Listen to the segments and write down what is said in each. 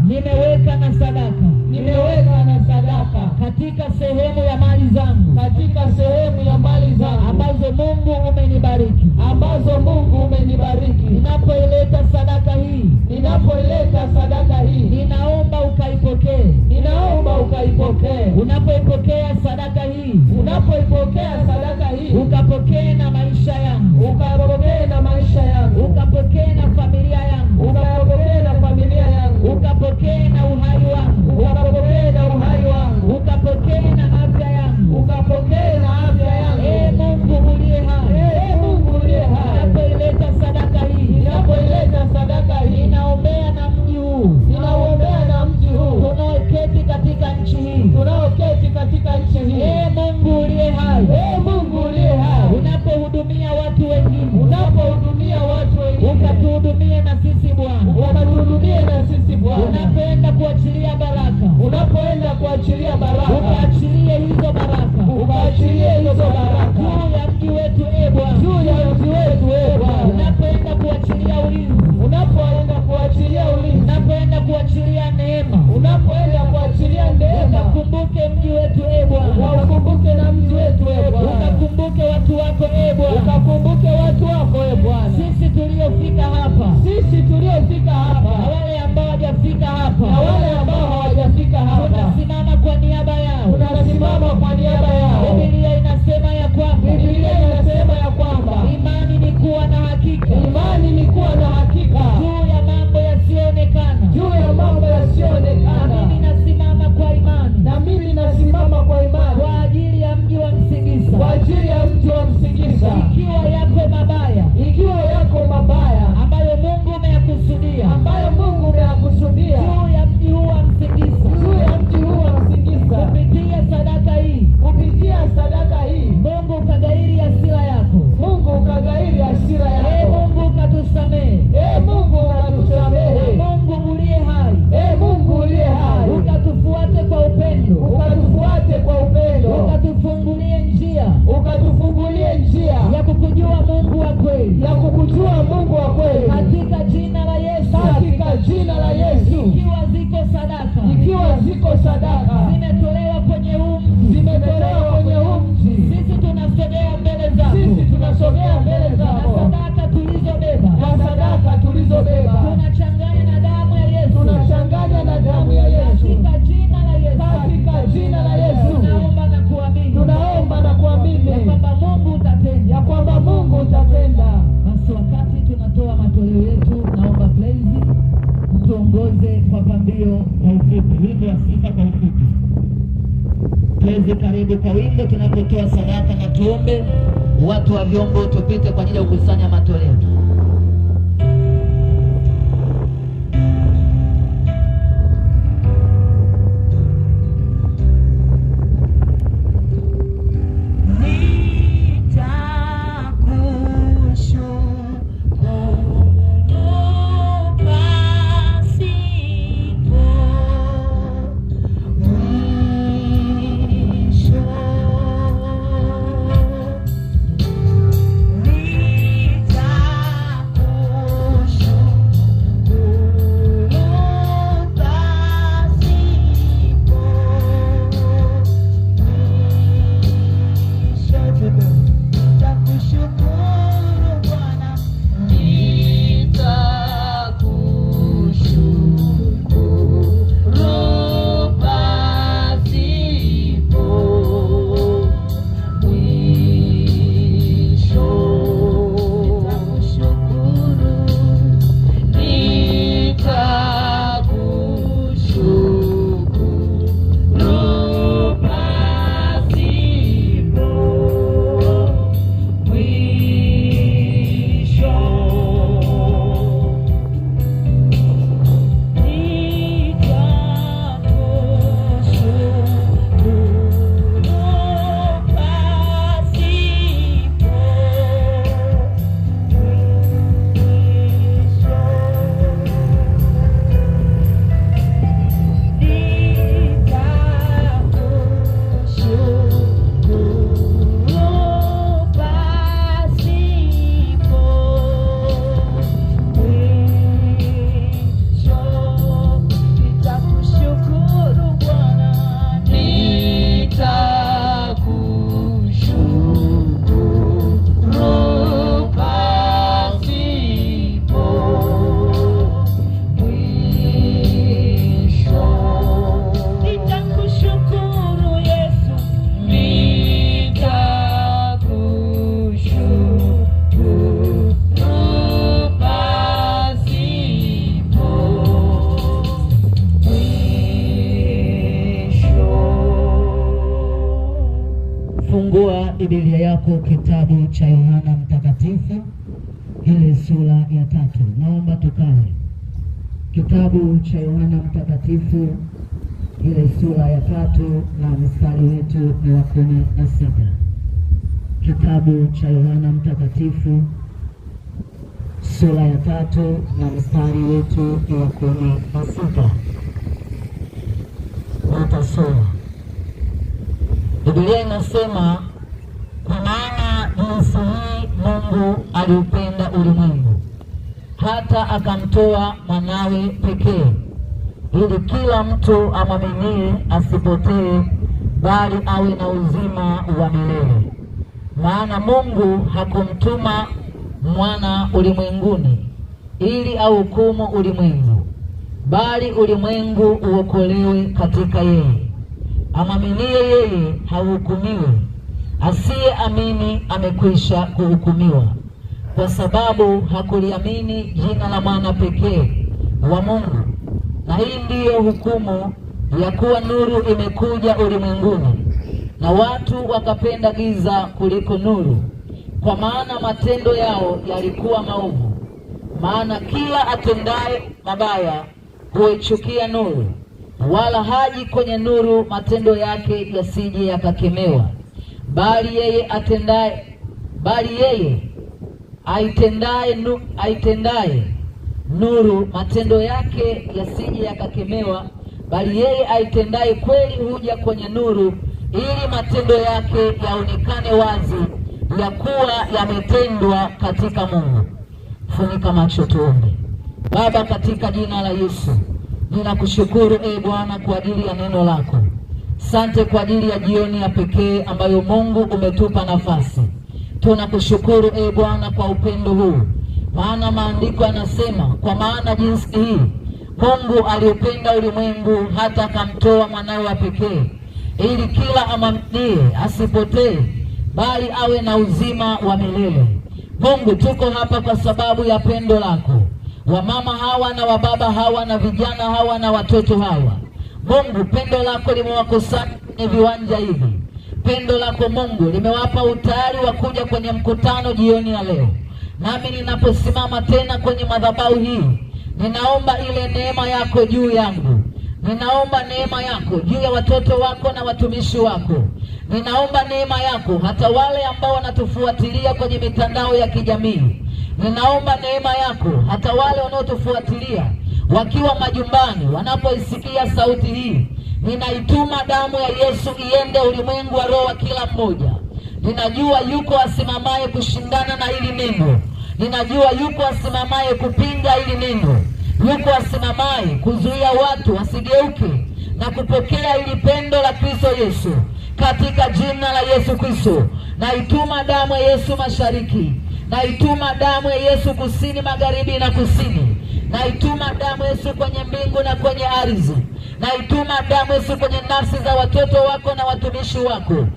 nimeweka na sadaka katika sehemu ya mali zangu, ambazo Mungu umenibariki. Ninapoileta sadaka hii, ninaomba ukaipokee. Unapoipokea sadaka hii, ukapokee na maisha yangu, ukapokee na familia yangu, ukapokee na uhai wangu, ukapokee na afya yangu. Mungu uliye hai, ninapoileta sadaka hii, ninaombea na mji huu tunaoketi katika nchi hii. Mungu uliye hai, unapohudumia watu wengine, ukatuhudumie na sisi Bwana. Unapoenda kuachilia baraka, ukaachilie hizo baraka juu ya mji wetu Bwana. Unapoenda kuachilia ulinzi, unapoenda kuachilia neema, ukakumbuke mji wetu Bwana. Ukakumbuke watu wako Bwana. Sisi tuliofika hapa, na wale ambao hawajafika hapa, tunasimama kwa niaba yao. Biblia inasema ya kwamba imani ni kuwa na hakika juu ya mambo yasioonekana. Na mimi nasimama kwa imani kwa ajili ya mji wa Msingisa. Ikiwa yako mabaya ambayo Mungu umeyakusudia juu ya mji huu wa Msingisa, kupitia sadaka hii, Mungu ukagairi hasira yako. Mungu ukatusamehe. Mungu uliye hai, ukatufuate kwa upendo, ukatufungulie njia ya kukujua Mungu wa kweli, katika jina la Yesu. Ikiwa ziko sadaka zimetolewa kwenye huu mji, sisi tunasogea mbele zako, na sadaka tulizobeba tunachanganya na damu ya Yesu, katika jina la Yesu. Tunaomba na kuamini ya kwamba Mungu utatenda. Basi wakati tunatoa matoleo yetu, naomba Blaze tuongoze kwa pambio kwa ufupi, wimbo wa sifa kwa ufupi. Blaze, karibu kwa wimbo tunapotoa sadaka, na tuombe watu wa vyombo tupite kwa ajili ya kukusanya matoleo. Nita Fungua Biblia yako kitabu cha Yohana Mtakatifu ile sura ya 3. Naomba tukae. Kitabu cha Yohana Mtakatifu ile sura ya 3 na mstari wetu ni wa 16. Kitabu cha Yohana Mtakatifu sura ya 3 na mstari wetu ni wa 16. Natasoma. Biblia inasema, kwa maana jinsi hii Mungu aliupenda ulimwengu hata akamtoa mwanawe pekee, ili kila mtu amwaminie asipotee, bali awe na uzima wa milele. Maana Mungu hakumtuma mwana ulimwenguni ili ahukumu ulimwengu, bali ulimwengu uokolewe katika yeye. Amwaminie yeye hahukumiwi, asiyeamini amekwisha kuhukumiwa, kwa sababu hakuliamini jina la mwana pekee wa Mungu. Na hii ndiyo hukumu, ya kuwa nuru imekuja ulimwenguni, na watu wakapenda giza kuliko nuru, kwa maana matendo yao yalikuwa maovu. Maana kila atendaye mabaya huichukia nuru, wala haji kwenye nuru matendo yake yasije yakakemewa. Bali yeye aitendaye nuru matendo yake yasije yakakemewa. Bali yeye aitendaye kweli huja kwenye nuru, ili matendo yake yaonekane wazi, ya kuwa yametendwa katika Mungu. Funika macho tuombe. Baba, katika jina la Yesu, ninakushukuru Bwana kwa ajili ya neno lako. Sante kwa ajili ya jioni ya pekee ambayo Mungu umetupa nafasi. Tunakushukuru Bwana kwa upendo huu, maana maandiko yanasema, kwa maana jinsi hii Mungu aliupenda ulimwengu hata akamtoa mwanawe wa pekee, ili kila amwaminie asipotee, bali awe na uzima wa milele. Mungu, tuko hapa kwa sababu ya pendo lako. Wamama hawa na wababa hawa na vijana hawa na watoto hawa, Mungu, pendo lako limewakusanya kwenye viwanja hivi. Pendo lako Mungu limewapa utayari wa kuja kwenye mkutano jioni ya leo. Nami ninaposimama tena kwenye madhabahu hii, ninaomba ile neema yako juu yangu. Ninaomba neema yako juu ya watoto wako na watumishi wako. Ninaomba neema yako hata wale ambao wanatufuatilia kwenye mitandao ya kijamii. Ninaomba neema yako hata wale wanaotufuatilia wakiwa majumbani, wanapoisikia sauti hii. Ninaituma damu ya Yesu iende ulimwengu wa roho wa kila mmoja. Ninajua yuko asimamaye kushindana na hili neno. Ninajua yuko asimamaye kupinga hili neno. Yuko asimamaye kuzuia watu wasigeuke na kupokea hili pendo la Kristo Yesu. Katika jina la Yesu Kristo, naituma damu ya Yesu mashariki. Naituma damu ya Yesu kusini, magharibi na kusini. Naituma damu ya Yesu kwenye mbingu na kwenye ardhi. Naituma damu ya Yesu kwenye nafsi za watoto wako na watumishi wako.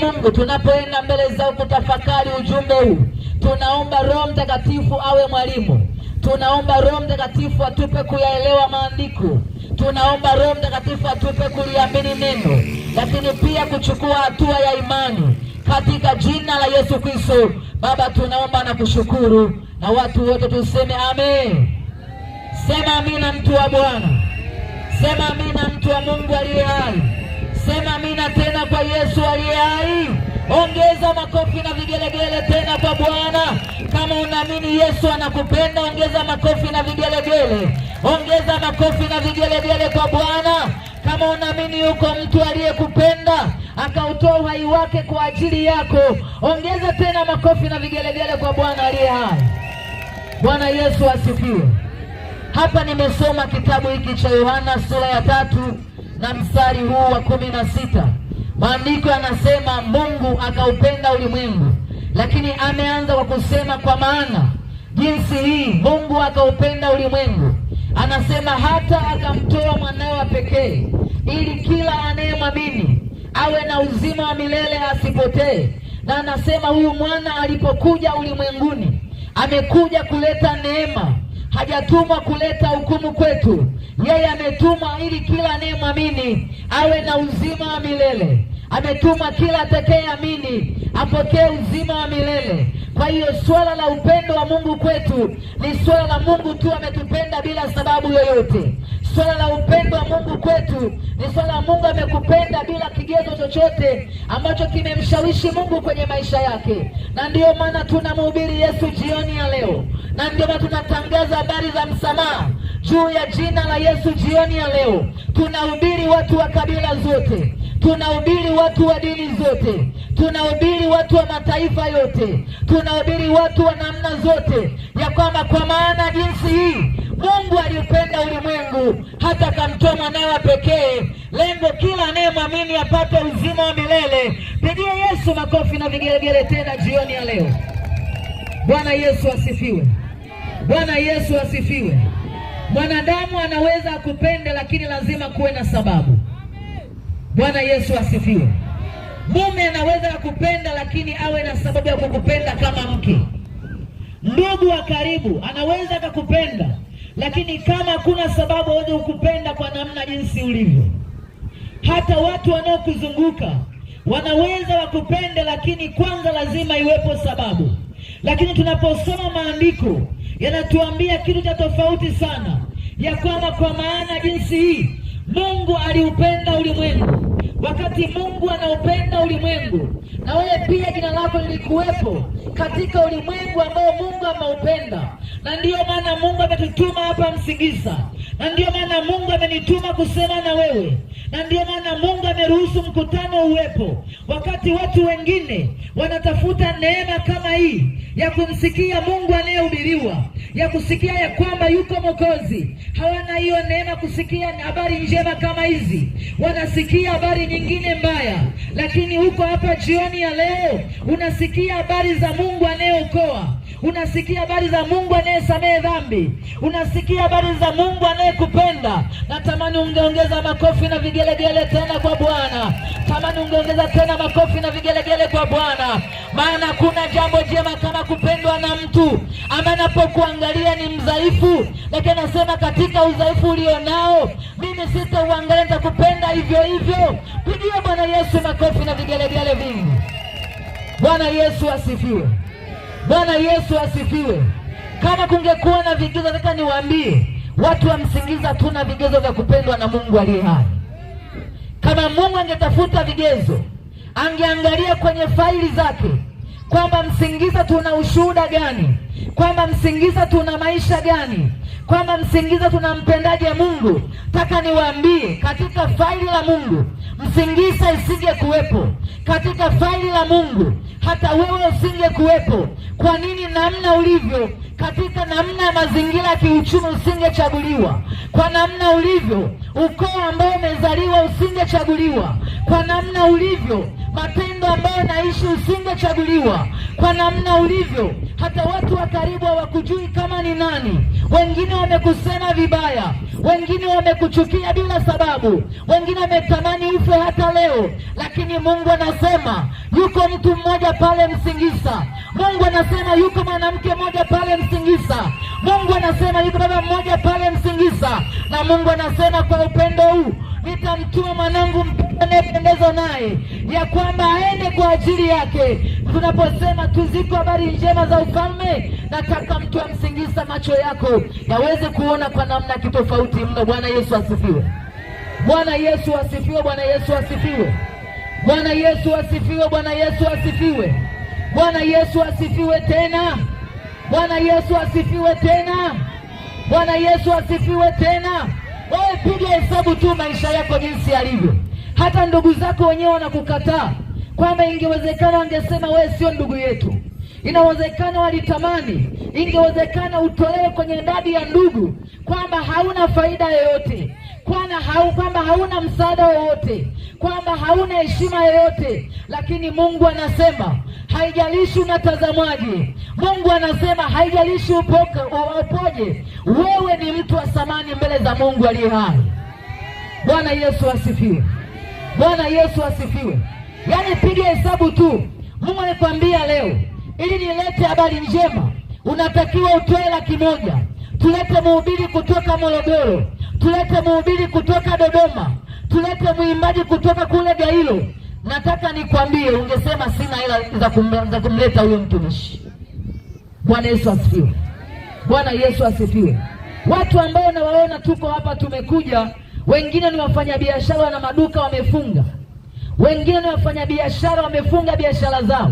Mungu, tunapoenda mbele zao kutafakari ujumbe huu, tunaomba Roho Mtakatifu awe mwalimu. Tunaomba Roho Mtakatifu atupe kuyaelewa maandiko. Tunaomba Roho Mtakatifu atupe kuliamini neno, lakini pia kuchukua hatua ya imani katika jina la Yesu Kristo. Baba, tunaomba na kushukuru, na watu wote tuseme amen. Sema amina, mtu wa Bwana. Sema amina, mtu wa Mungu aliye hai. Sema amina tena kwa Yesu aliye hai. Ongeza makofi na vigelegele tena kwa Bwana. Kama unaamini Yesu anakupenda, ongeza makofi na vigelegele. Ongeza makofi na vigelegele kwa Bwana. Kama unaamini yuko mtu aliyekupenda akautoa uhai wake kwa ajili yako, ongeza tena makofi na vigelegele kwa Bwana aliye hai. Bwana Yesu asifiwe. Hapa nimesoma kitabu hiki cha Yohana sura ya 3 na mstari huu wa 16. Maandiko yanasema Mungu akaupenda ulimwengu, lakini ameanza kwa kusema kwa maana jinsi hii Mungu akaupenda ulimwengu, anasema hata akamtoa mwanawe wa pekee, ili kila anayemwamini awe na uzima wa milele asipotee. Na anasema huyu mwana alipokuja ulimwenguni amekuja kuleta neema, hajatumwa kuleta hukumu kwetu. Yeye ametumwa ili kila anayemwamini awe na uzima wa milele. ametuma kila atakayeamini apokee uzima wa milele. Kwa hiyo swala la upendo wa Mungu kwetu ni swala la Mungu tu ametupenda bila sababu yoyote. Swala la upendo wa Mungu kwetu ni swala la Mungu amekupenda bila kigezo chochote ambacho kimemshawishi Mungu kwenye maisha yake. Na ndiyo maana tunamhubiri Yesu jioni ya leo, na ndiyo maana tunatangaza habari za msamaha juu ya jina la Yesu jioni ya leo. Tunahubiri watu wa kabila zote, tunahubiri watu wa dini zote, tunahubiri watu wa mataifa yote, tunahubiri watu wa namna zote, ya kwamba kwa maana jinsi hii Mungu aliupenda ulimwengu hata akamtoa mwanawe pekee, lengo kila anayemwamini apate uzima wa milele. Pigie Yesu makofi na vigelegele tena jioni ya leo. Bwana Yesu asifiwe. Bwana Yesu asifiwe. Mwanadamu anaweza kupenda, lakini lazima kuwe na sababu. Bwana Yesu asifiwe. Mume anaweza kupenda, lakini awe na sababu ya kukupenda kama mke. Ndugu wa karibu anaweza kukupenda, lakini kama hakuna sababu hawezi kukupenda kwa namna jinsi ulivyo. Hata watu wanaokuzunguka wanaweza wakupenda, lakini kwanza lazima iwepo sababu. Lakini tunaposoma maandiko yanatuambia kitu cha tofauti sana, ya kwamba kwa maana jinsi hii Mungu aliupenda ulimwengu. Wakati Mungu anaupenda ulimwengu, na wewe pia jina lako lilikuwepo katika ulimwengu ambao Mungu ameupenda. Na ndiyo maana Mungu ametutuma hapa Msingisa, na ndiyo maana Mungu amenituma kusema na wewe, na ndiyo maana Mungu ameruhusu mkutano uwepo. Wakati watu wengine wanatafuta neema kama hii ya kumsikia Mungu anayehubiriwa, ya kusikia ya kwamba yuko Mwokozi, hawana hiyo neema kusikia habari njema kama hizi. Wanasikia habari nyingine mbaya. Lakini huko hapa jioni ya leo unasikia habari za Mungu anayeokoa, unasikia habari za Mungu anayesamehe dhambi, unasikia habari za Mungu anayekupenda. Natamani ungeongeza makofi na vigelegele tena kwa Bwana. Tamani ungeongeza tena makofi na vigelegele kwa Bwana. Maana kuna jambo jema kama kupendwa na mtu ambaye anapokuangalia ni mdhaifu, lakini anasema katika udhaifu ulionao mimi sitauangalia, nitakupenda hivyo hivyo. Pigia Bwana Yesu makofi na vigelegele vingi. Bwana Yesu asifiwe. Bwana Yesu asifiwe. Kama kungekuwa na vigezo, nataka niwaambie watu wa Msingiza tuna vigezo vya kupendwa na Mungu aliye hai. Kama Mungu angetafuta vigezo, angeangalia kwenye faili zake kwamba Msingiza tuna ushuhuda gani, kwamba Msingiza tuna maisha gani, kwamba Msingiza tuna mpendaje Mungu. Taka niwaambie, katika faili la Mungu Msingiza isinge kuwepo. Katika faili la Mungu hata wewe usinge kuwepo. Kwa nini? Namna ulivyo, katika namna ya mazingira ya kiuchumi usingechaguliwa. Kwa namna ulivyo, ukoo ambao umezaliwa usingechaguliwa. Kwa namna ulivyo, matendo ambayo naishi usingechaguliwa. Kwa namna ulivyo, hata watu wa karibu hawakujui kama ni nani. Wengine wamekusema vibaya, wengine wamekuchukia bila sababu, wengine wametamani ufe hata leo. Lakini Mungu anasema yuko mtu mmoja pale Msingisa. Mungu anasema yuko mwanamke mmoja pale Msingisa. Mungu anasema yuko baba mmoja pale Msingisa. Na Mungu anasema kwa upendo huu nitamtuma mwanangu anayependezwa naye, ya kwamba aende kwa ajili yake. Tunaposema tuziko habari njema za ufalme, nataka mtu wa Msingisa macho yako yaweze kuona kwa namna kitofauti mno. Bwana Yesu asifiwe. Bwana Yesu asifiwe. Bwana Yesu asifiwe. Bwana Yesu asifiwe. Bwana Yesu asifiwe. Bwana Yesu asifiwe tena. Bwana Yesu asifiwe tena. Bwana Yesu asifiwe tena. Wewe piga hesabu tu maisha yako jinsi yalivyo. Hata ndugu zako wenyewe wanakukataa, kwamba ingewezekana wangesema wewe sio ndugu yetu. Inawezekana walitamani, ingewezekana utolewe kwenye idadi ya ndugu, kwamba hauna faida yoyote, kwamba hauna msaada wowote, kwamba hauna heshima yoyote. Lakini Mungu anasema haijalishi unatazamaje. Mungu anasema haijalishi upoje, wewe ni mtu wa thamani mbele za Mungu aliye hai. Bwana Yesu asifiwe. Bwana Yesu asifiwe. Yaani piga hesabu tu. Mungu anikwambia leo, ili nilete habari njema unatakiwa utoe 100,000. Tulete mhubiri kutoka Morogoro, tulete mhubiri kutoka Dodoma, tulete mwimbaji kutoka kule Gairo. nataka nikwambie, ungesema sina hela za kumleta huyo mtumishi. Bwana Yesu asifiwe. Bwana Yesu asifiwe. Watu ambao nawaona tuko hapa tumekuja, wengine ni wafanyabiashara na maduka wamefunga. Wengine ni wafanyabiashara wamefunga biashara zao.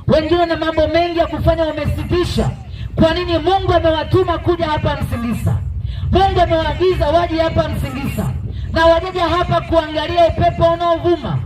Wengine na mambo mengi ya kufanya wamesitisha. Kwa nini? Mungu amewatuma kuja hapa Msingisa. Mungu amewaagiza waje hapa Msingisa. Na wajaja hapa kuangalia upepo unaovuma.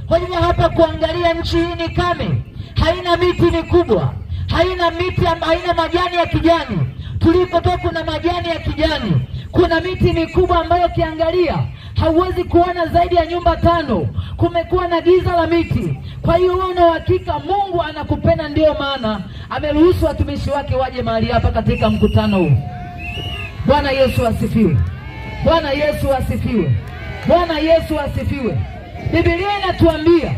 Wajaja hapa kuangalia nchi hii ni kame. Haina miti mikubwa. Haina majani ya kijani. Tulikotoka kuna majani ya kijani. Kuna miti mikubwa ambayo kiangalia hauwezi kuona zaidi ya nyumba 5. Kumekuwa na giza la miti. Kwa hiyo wewe una uhakika Mungu anakupenda, ndio maana ameruhusu watumishi wake waje mahali hapa katika mkutano huu. Bwana Yesu asifiwe. Bwana Yesu asifiwe. Bwana Yesu asifiwe. Biblia inatuambia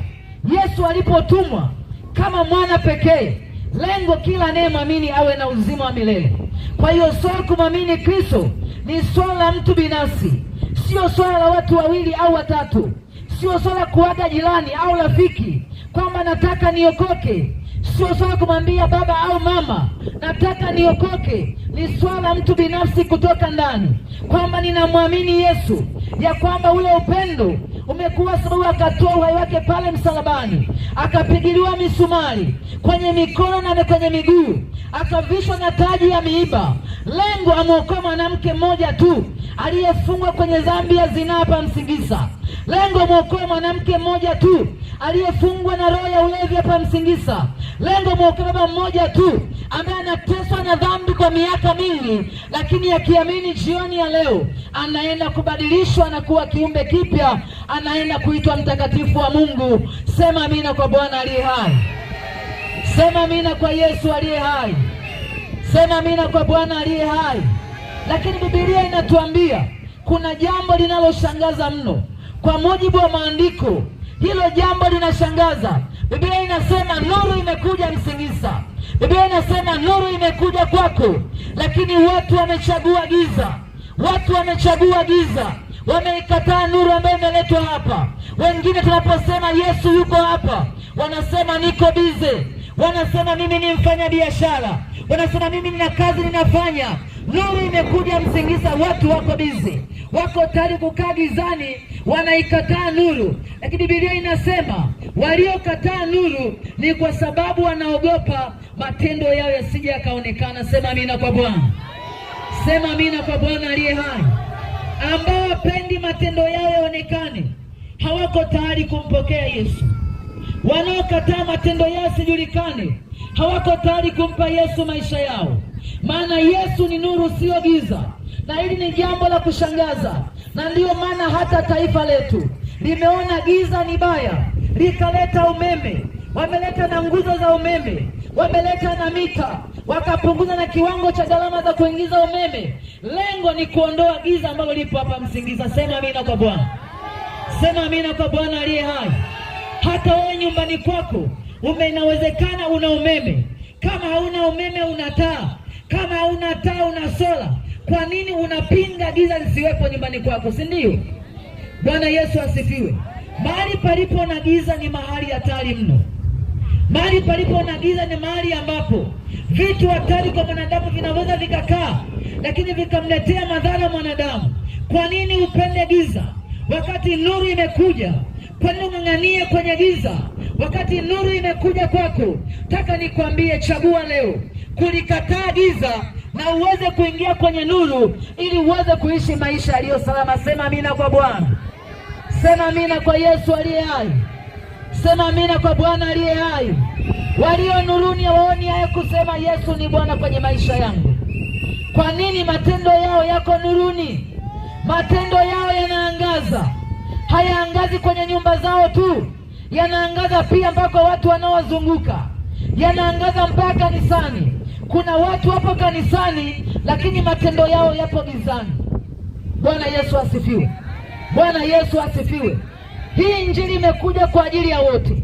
Yesu alipotumwa kama mwana pekee, lengo kila anayemwamini awe na uzima wa milele. Kwa hiyo swala kumwamini Kristo ni swala la mtu binafsi. Sio swala la watu wawili au watatu. Sio swala kuaga jirani au rafiki kwamba nataka niokoke. Sio swala kumwambia baba au mama nataka niokoke. Ni swala mtu binafsi kutoka ndani kwamba ninamwamini Yesu, ya kwamba ule upendo umekuwa sababu akatoa uhai wake pale msalabani, akapigiliwa misumari kwenye mikono na kwenye miguu, akavishwa na taji ya miiba. Lengo amuokoe mwanamke mmoja tu aliyefungwa kwenye dhambi ya zinaa hapa Msingisa. Lengo amuokoe mwanamke mmoja tu aliyefungwa na roho ya ulevi hapa Msingisa. Lengo amuokoe baba mmoja tu ambaye anateswa na dhambi kwa miaka mingi, lakini akiamini jioni ya leo anaenda kubadilishwa na kuwa kiumbe kipya, anaenda kuitwa mtakatifu wa Mungu. Sema amina kwa Bwana aliye hai. Sema amina kwa Yesu aliye hai. Sema amina kwa Bwana aliye hai. Lakini Biblia inatuambia kuna jambo linaloshangaza mno. Kwa mujibu wa maandiko, hilo jambo linashangaza. Biblia inasema nuru imekuja Msingisa. Biblia inasema nuru imekuja kwako, lakini watu wamechagua giza. Watu wamechagua giza. Wameikataa nuru ambayo imeletwa hapa. Wengine tunaposema Yesu yuko hapa, wanasema niko bize. Wanasema mimi ni mfanya biashara. Wanasema mimi nina kazi ninafanya. Nuru imekuja Msingisa, watu wako bize. Wako tayari kukaa gizani, wanaikataa nuru. Lakini Biblia inasema waliokataa nuru ni kwa sababu wanaogopa matendo yao yasije yakaonekana. Sema amina kwa Bwana. Sema amina kwa Bwana aliye hai. Ambao wapendi matendo yao yaonekane, hawako tayari kumpokea Yesu. Wanaokataa matendo yao sijulikane, hawako tayari kumpa Yesu maisha yao. Maana Yesu ni nuru, sio giza. Na hili ni jambo la kushangaza. Na ndiyo maana hata taifa letu limeona giza ni baya, likaleta umeme. Wameleta na nguzo za umeme, wameleta na mita, wakapunguza na kiwango cha gharama za kuingiza umeme. Lengo ni kuondoa giza ambalo lipo hapa Msingisa. Sema amina kwa Bwana. Sema amina kwa Bwana aliye hai. Hata wewe nyumbani kwako inawezekana una umeme. Kama hauna umeme una taa. Kama hauna taa una sola. Kwa nini unapinga giza lisiwepo nyumbani kwako, si ndio? Bwana Yesu asifiwe. Mahali palipo na giza ni mahali hatari mno. Mahali palipo na giza ni mahali ambapo vitu hatari kwa mwanadamu vinaweza vikakaa, lakini vikamletea madhara mwanadamu. Kwa nini upende giza wakati nuru imekuja? Kwa nini ung'ang'anie kwenye giza wakati nuru imekuja kwako? Taka nikwambie, chagua leo kulikataa giza na uweze kuingia kwenye nuru, ili uweze kuishi maisha yaliyo salama. Sema amina kwa Bwana. Sema amina kwa Yesu aliye hai. Sema amina kwa Bwana aliye hai. Walio nuruni hawaoni haya kusema Yesu ni Bwana kwenye maisha yangu. Kwa nini? Matendo yao yako nuruni. Matendo yao yanaangaza. Hayaangazi kwenye nyumba zao tu, yanaangaza pia mpaka watu wanaowazunguka. Yanaangaza mpaka kanisani. Kuna watu wapo kanisani lakini matendo yao yapo gizani. Bwana Yesu asifiwe. Bwana Yesu asifiwe. Hii injili imekuja kwa ajili ya wote,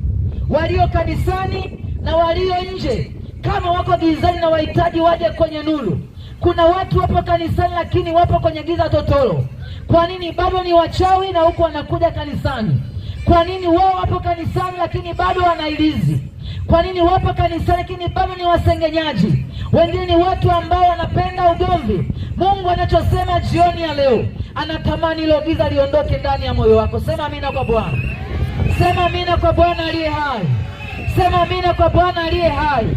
walio kanisani na walio nje. Kama wako gizani na wahitaji waje kwenye nuru. Kuna watu wapo kanisani lakini wapo kwenye giza totoro. Kwa nini? Bado ni wachawi na huko wanakuja kanisani. Kwa nini wao wapo kanisani lakini bado wanailizi? Kwa nini wapo kanisani lakini bado ni wasengenyaji? Wengine ni watu ambao wanapenda ugomvi. Mungu anachosema jioni ya leo, anatamani hilo giza liondoke ndani ya moyo wako. Sema amina kwa Bwana. Sema amina kwa Bwana aliye hai. Sema amina kwa Bwana aliye hai.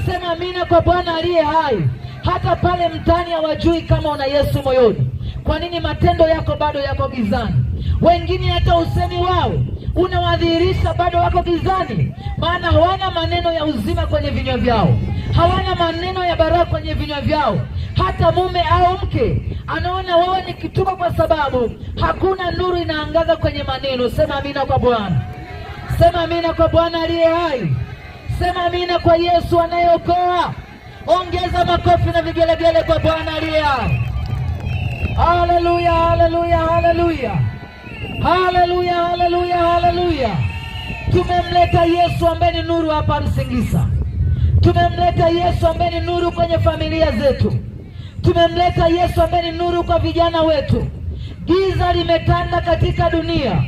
Sema amina kwa Bwana aliye hai. Hata pale mtaani hawajui kama una Yesu moyoni. Kwa nini matendo yako bado yako gizani? Wengine hata usemi wao unawadhihirisha bado wako gizani, maana hawana maneno ya uzima kwenye vinywa vyao, hawana maneno ya baraka kwenye vinywa vyao. Hata mume au mke anaona wewe ni kituko kwa sababu hakuna nuru inaangaza kwenye maneno. Sema amina kwa Bwana. Sema amina kwa Bwana aliye hai. Sema amina kwa Yesu anayeokoa. Ongeza makofi na vigelegele kwa Bwana aliye hai. Haleluya, haleluya, haleluya. Haleluya, haleluya, haleluya. Tumemleta Yesu ambaye ni nuru hapa Msingisa. Tumemleta Yesu ambaye ni nuru kwenye familia zetu. Tumemleta Yesu ambaye ni nuru kwa vijana wetu. Giza limetanda katika dunia.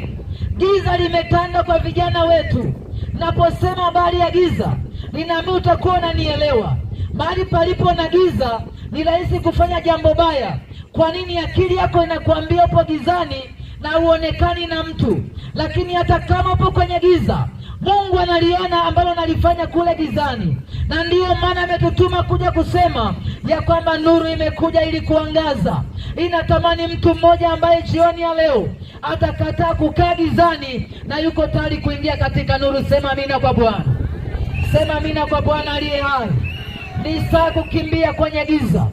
Giza limetanda kwa vijana wetu. Naposema habari ya giza, ninaamini utakuwa unanielewa. Mahali palipo na giza ni rahisi kufanya jambo baya. Kwa nini? Akili yako inakuambia upo gizani na uonekani na mtu. Lakini hata kama upo kwenye giza, Mungu analiona ambalo nalifanya kule gizani. Na ndiyo maana ametutuma kuja kusema ya kwamba nuru imekuja ili kuangaza. Inatamani mtu mmoja ambaye jioni ya leo atakataa kukaa gizani na yuko tayari kuingia katika nuru. Sema amina kwa Bwana. Sema amina kwa Bwana aliye hai. Ni saa kukimbia kwenye giza.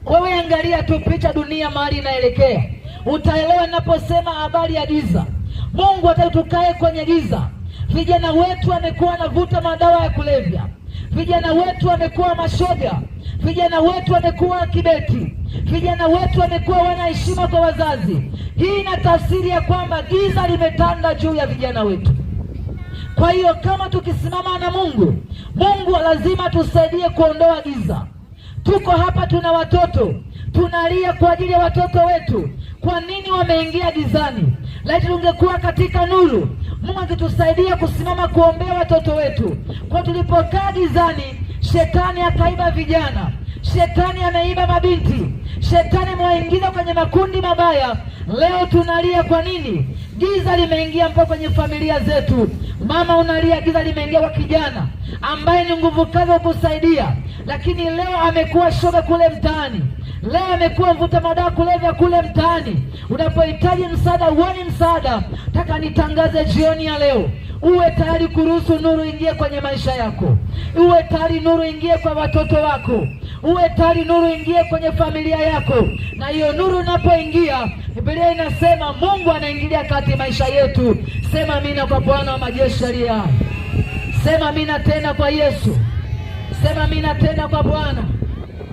Wewe angalia tu picha dunia mahali inaelekea, utaelewa ninaposema habari ya giza. Mungu atatukae kwenye giza. Vijana wetu wamekuwa wanavuta madawa ya kulevya. Vijana wetu wamekuwa mashoga. Vijana wetu wamekuwa kibeti. Vijana wetu wamekuwa wana heshima kwa wazazi. Hii ina tafsiri ya kwamba giza limetanda juu ya vijana wetu. Kwa hiyo kama tukisimama na Mungu, Mungu lazima tusaidie kuondoa giza. Tuko hapa, tuna watoto, tunalia kwa ajili ya watoto wetu. Kwa nini wameingia gizani? Lakini tungekuwa katika nuru, Mungu angetusaidia kusimama kuombea watoto wetu. Kwa tulipokaa gizani, shetani akaiba vijana, shetani ameiba mabinti, shetani amewaingiza kwenye makundi mabaya. Leo tunalia kwa nini? Giza limeingia mpaka kwenye familia zetu. Mama unalia, giza limeingia kwa kijana ambaye ni nguvu kazi kusaidia, lakini leo amekuwa shoga kule mtaani. Leo amekuwa mvuta madawa kulevya kule mtaani. Unapohitaji msaada, uone msaada. Nataka nitangaze jioni ya leo, uwe tayari kuruhusu nuru ingie kwenye maisha yako. Uwe tayari nuru ingie kwa watoto wako. Uwe tayari nuru ingie kwenye familia yako. Na hiyo nuru inapoingia, Biblia inasema Mungu anaingilia kati maisha yetu. Sema amina kwa Bwana wa majeshi aliye hai. Sema amina tena kwa Yesu. Sema amina tena kwa Bwana.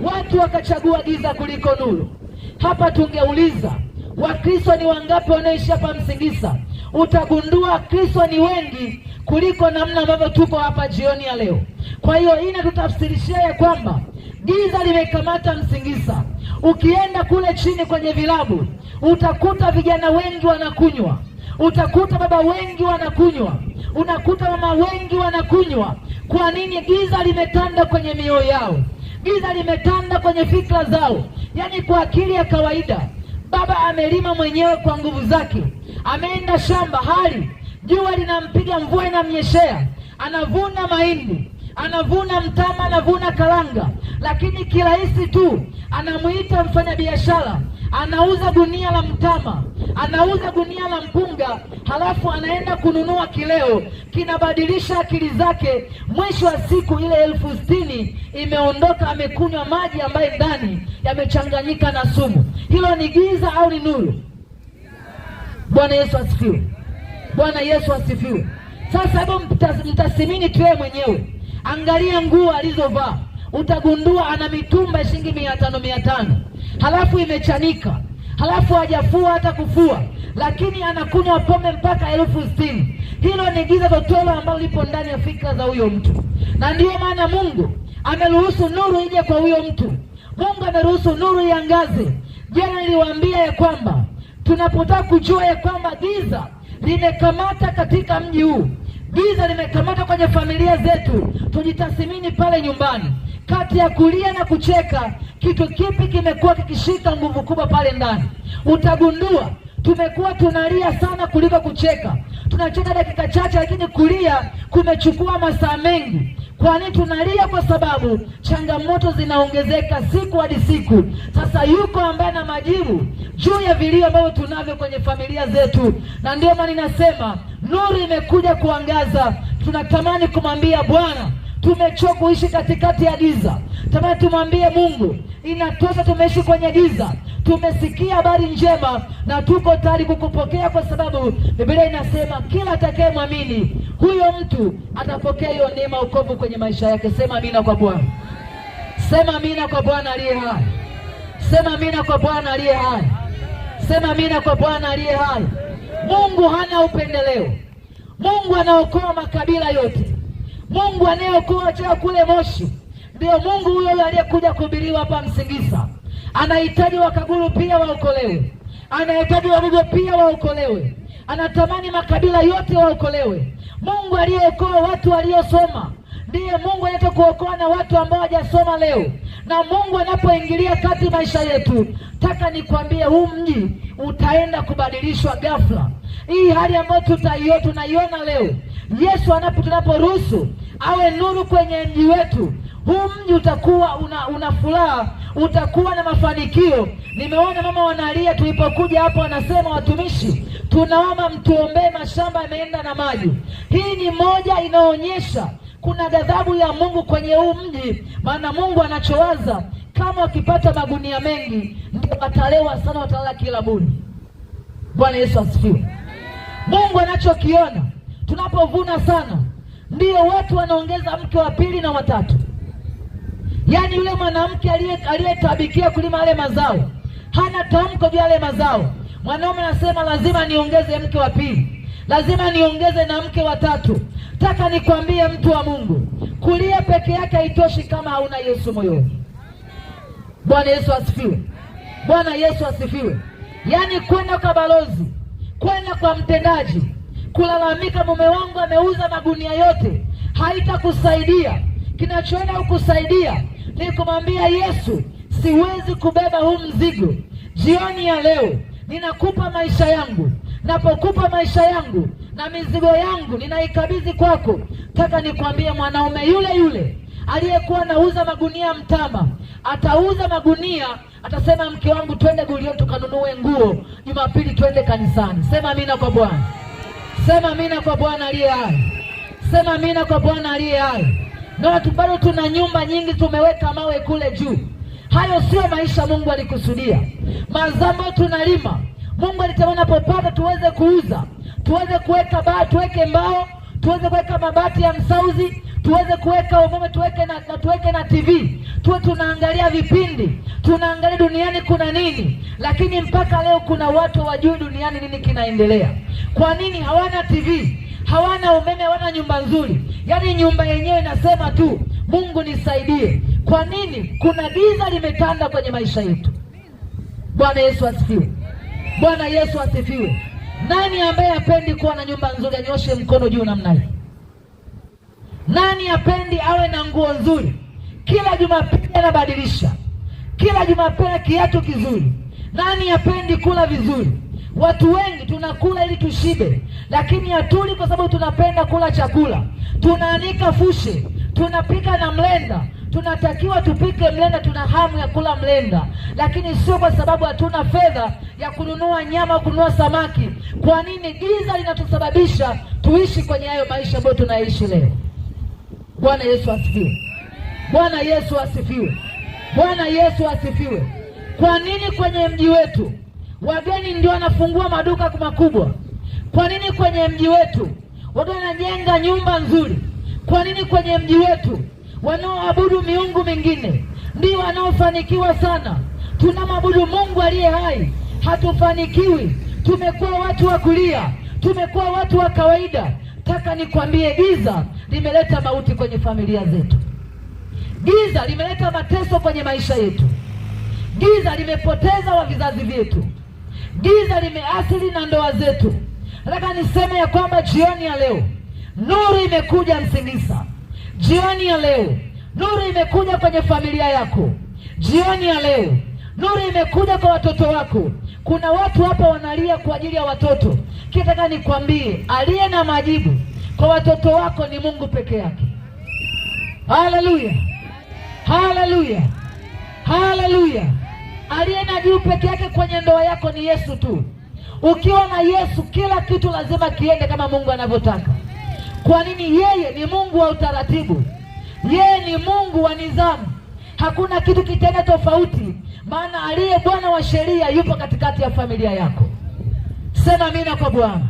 Watu wakachagua giza kuliko nuru. Hapa tungeuliza, Wakristo ni wangapi wanaishi hapa Msingisa? Utagundua Wakristo ni wengi kuliko namna ambavyo tuko hapa jioni ya leo. Kwa hiyo hii inatutafsirishia ya kwamba giza limekamata Msingisa. Ukienda kule chini kwenye vilabu, utakuta vijana wengi wanakunywa, utakuta baba wengi wanakunywa, unakuta mama wengi wanakunywa. Kwa nini? Giza limetanda kwenye mioyo yao. Giza limetanda kwenye fikra zao. Yaani kwa akili ya kawaida, baba amelima mwenyewe kwa nguvu zake, ameenda shamba, hali jua linampiga, mvua inamnyeshea, anavuna mahindi, anavuna mtama, anavuna karanga, lakini kirahisi tu anamuita mfanyabiashara, anauza gunia la mtama, anauza gunia la mpunga, halafu anaenda kununua kileo, kinabadilisha akili zake. Mwisho wa siku ile 60,000 imeondoka, amekunywa maji ambayo ndani yamechanganyika na sumu. Hilo ni giza au ni nuru? Bwana Yesu asifiwe. Bwana Yesu asifiwe. Sasa hebu mtasimini tuwe mwenyewe. Angalia nguo alizovaa, utagundua ana mitumba shilingi 500, halafu imechanika, halafu hajafua hata kufua, lakini anakunywa pombe mpaka 60,000. Hilo ni giza totolo ambalo lipo ndani ya fikra za huyo mtu. Na ndiyo maana Mungu ameruhusu nuru ije kwa huyo mtu. Mungu ameruhusu nuru iangaze. Jana niliwaambia ya kwamba tunapotaka kujua ya kwamba giza limekamata katika mji huu, giza limekamata kwenye familia zetu, tujitathmini pale nyumbani, kati ya kulia na kucheka, kitu kipi kimekuwa kikishika nguvu kubwa pale ndani? Utagundua tumekuwa tunalia sana kuliko kucheka. Tunacheka dakika chache, lakini kulia kumechukua masaa mengi. Kwa nini tunalia? Kwa sababu changamoto zinaongezeka siku hadi siku. Sasa yuko ambaye ana majibu juu ya vilio ambavyo tunavyo kwenye familia zetu, na ndio maana ninasema nuru imekuja kuangaza. Tunatamani kumwambia Bwana, tumechoka kuishi katikati ya giza. Tamani tumwambie Mungu, inatosha, tumeishi kwenye giza. Tumesikia habari njema na tuko tayari kukupokea, kwa sababu Biblia inasema kila atakayemwamini huyo mtu atapokea hiyo neema, wokovu kwenye maisha yake. Sema amina kwa Bwana. Sema amina kwa Bwana aliye hai. Sema amina kwa Bwana aliye hai. Sema amina kwa Bwana aliye hai. Mungu hana upendeleo. Mungu anaokoa makabila yote. Mungu anayeokoa toka kule Moshi ndio Mungu huyo aliyekuja kuhubiriwa hapa Msingisa. Anahitaji Wakaguru pia waokolewe, anahitaji Wagogo pia waokolewe, anatamani makabila yote waokolewe. Mungu aliyeokoa watu waliosoma ndiye Mungu anataka kuokoa na watu ambao hawajasoma leo. Na Mungu anapoingilia kati maisha yetu, taka nikwambie, huu mji utaenda kubadilishwa ghafla. Hii hali ambayo tunaiona leo, Yesu tunaporuhusu awe nuru kwenye mji wetu, huu mji utakuwa una furaha, utakuwa na mafanikio. Nimeona mama wanalia tulipokuja hapo, wanasema watumishi, tunaomba mtuombee, mashamba yameenda na maji. Hii ni moja inaonyesha kuna ghadhabu ya Mungu kwenye huu mji, maana Mungu anachowaza, kama wakipata magunia mengi ndio watalewa sana, watalala kila buni. Bwana Yesu asifiwe. Mungu anachokiona tunapovuna sana, ndio watu wanaongeza mke wa pili na watatu. Yaani yule mwanamke aliyetabikia kulima yale mazao hana tamko juu yale mazao. Mwanaume anasema lazima niongeze mke wa pili, lazima niongeze na mke wa tatu. Taka nikwambie mtu wa Mungu, kulia peke yake haitoshi kama hauna Yesu moyoni. Bwana Yesu asifiwe. Bwana Yesu asifiwe. Yaani kwenda kwa balozi, kwenda kwa mtendaji, kulalamika mume wangu ameuza magunia yote, haitakusaidia. Kinachoenda kukusaidia ni kumwambia Yesu, siwezi kubeba huu mzigo. Jioni ya leo ninakupa maisha yangu. Napokupa maisha yangu na mizigo yangu ninaikabidhi kwako. Taka nikwambie, mwanaume yule yule aliyekuwa anauza magunia mtama, atauza magunia, atasema mke wangu twende Gulioni tukanunue nguo, Jumapili twende kanisani. Sema amina kwa Bwana. Sema amina kwa Bwana aliye hai. Sema amina kwa Bwana aliye hai. Na bado tuna nyumba nyingi tumeweka mawe kule juu. Hayo sio maisha Mungu alikusudia. Mazao tunalima, Mungu alitamani popata tuweze kuuza, tuweze kuweka tuweke mbao, tuweze kuweka mabati ya msauzi, tuweze kuweka umeme, tuweke na TV. Tuwe tunaangalia vipindi, tunaangalia duniani kuna nini. Lakini mpaka leo kuna watu wajui duniani nini kinaendelea. Kwa nini? Hawana TV, hawana umeme, hawana nyumba nzuri. Yaani nyumba yenyewe inasema tu Mungu nisaidie. Kwa nini? Kuna giza limetanda kwenye maisha yetu. Bwana Yesu asifiwe. Bwana Yesu asifiwe. Nani ambaye hapendi kuwa na nyumba nzuri? Anyoshe mkono juu namna hii. Nani hapendi awe na nguo nzuri? Kila Jumapili anabadilisha, kila Jumapili kiatu kizuri. Nani hapendi kula vizuri? Watu wengi tunakula ili tushibe, lakini hatuli kwa sababu tunapenda kula chakula. Tunaanika fushe, tunapika na mlenda. Tunatakiwa tupike mlenda, tuna hamu ya kula mlenda, lakini sio kwa sababu hatuna fedha ya kununua nyama, kununua samaki. Kwa nini? Giza linatusababisha tuishi kwenye hayo maisha ambayo tunaishi leo. Bwana Yesu asifiwe. Bwana Yesu asifiwe. Bwana Yesu asifiwe. Kwa nini kwenye mji wetu wageni ndio wanafungua maduka makubwa? Kwa nini kwenye mji wetu wageni wanajenga nyumba nzuri? Kwa nini kwenye mji wetu wanaoabudu miungu mingine ndio wanaofanikiwa sana? Tunamwabudu Mungu aliye hai, hatufanikiwi. Tumekuwa watu wa kulia, tumekuwa watu wa kawaida. Taka nikwambie, giza limeleta mauti kwenye familia zetu. Giza limeleta mateso kwenye maisha yetu. Giza limepoteza wa vizazi vyetu. Giza limeathiri na ndoa zetu. Nataka niseme ya kwamba jioni ya leo nuru imekuja Msingisa. Jioni ya leo nuru imekuja kwenye familia yako. Jioni ya leo nuru imekuja kwa watoto wako. Kuna watu hapa wanalia kwa ajili ya watoto. Kitaka nikwambie, aliye na majibu kwa watoto wako ni Mungu peke yake. Haleluya, haleluya, haleluya. Aliye na jibu peke yake kwenye ndoa yako ni Yesu tu. Ukiwa na Yesu, kila kitu lazima kiende kama Mungu anavyotaka. Kwa nini? Yeye ni Mungu wa utaratibu, yeye ni Mungu wa nidhamu. Hakuna kitu kitenda tofauti, maana aliye Bwana wa sheria yupo katikati ya familia yako. Sema amina kwa Bwana.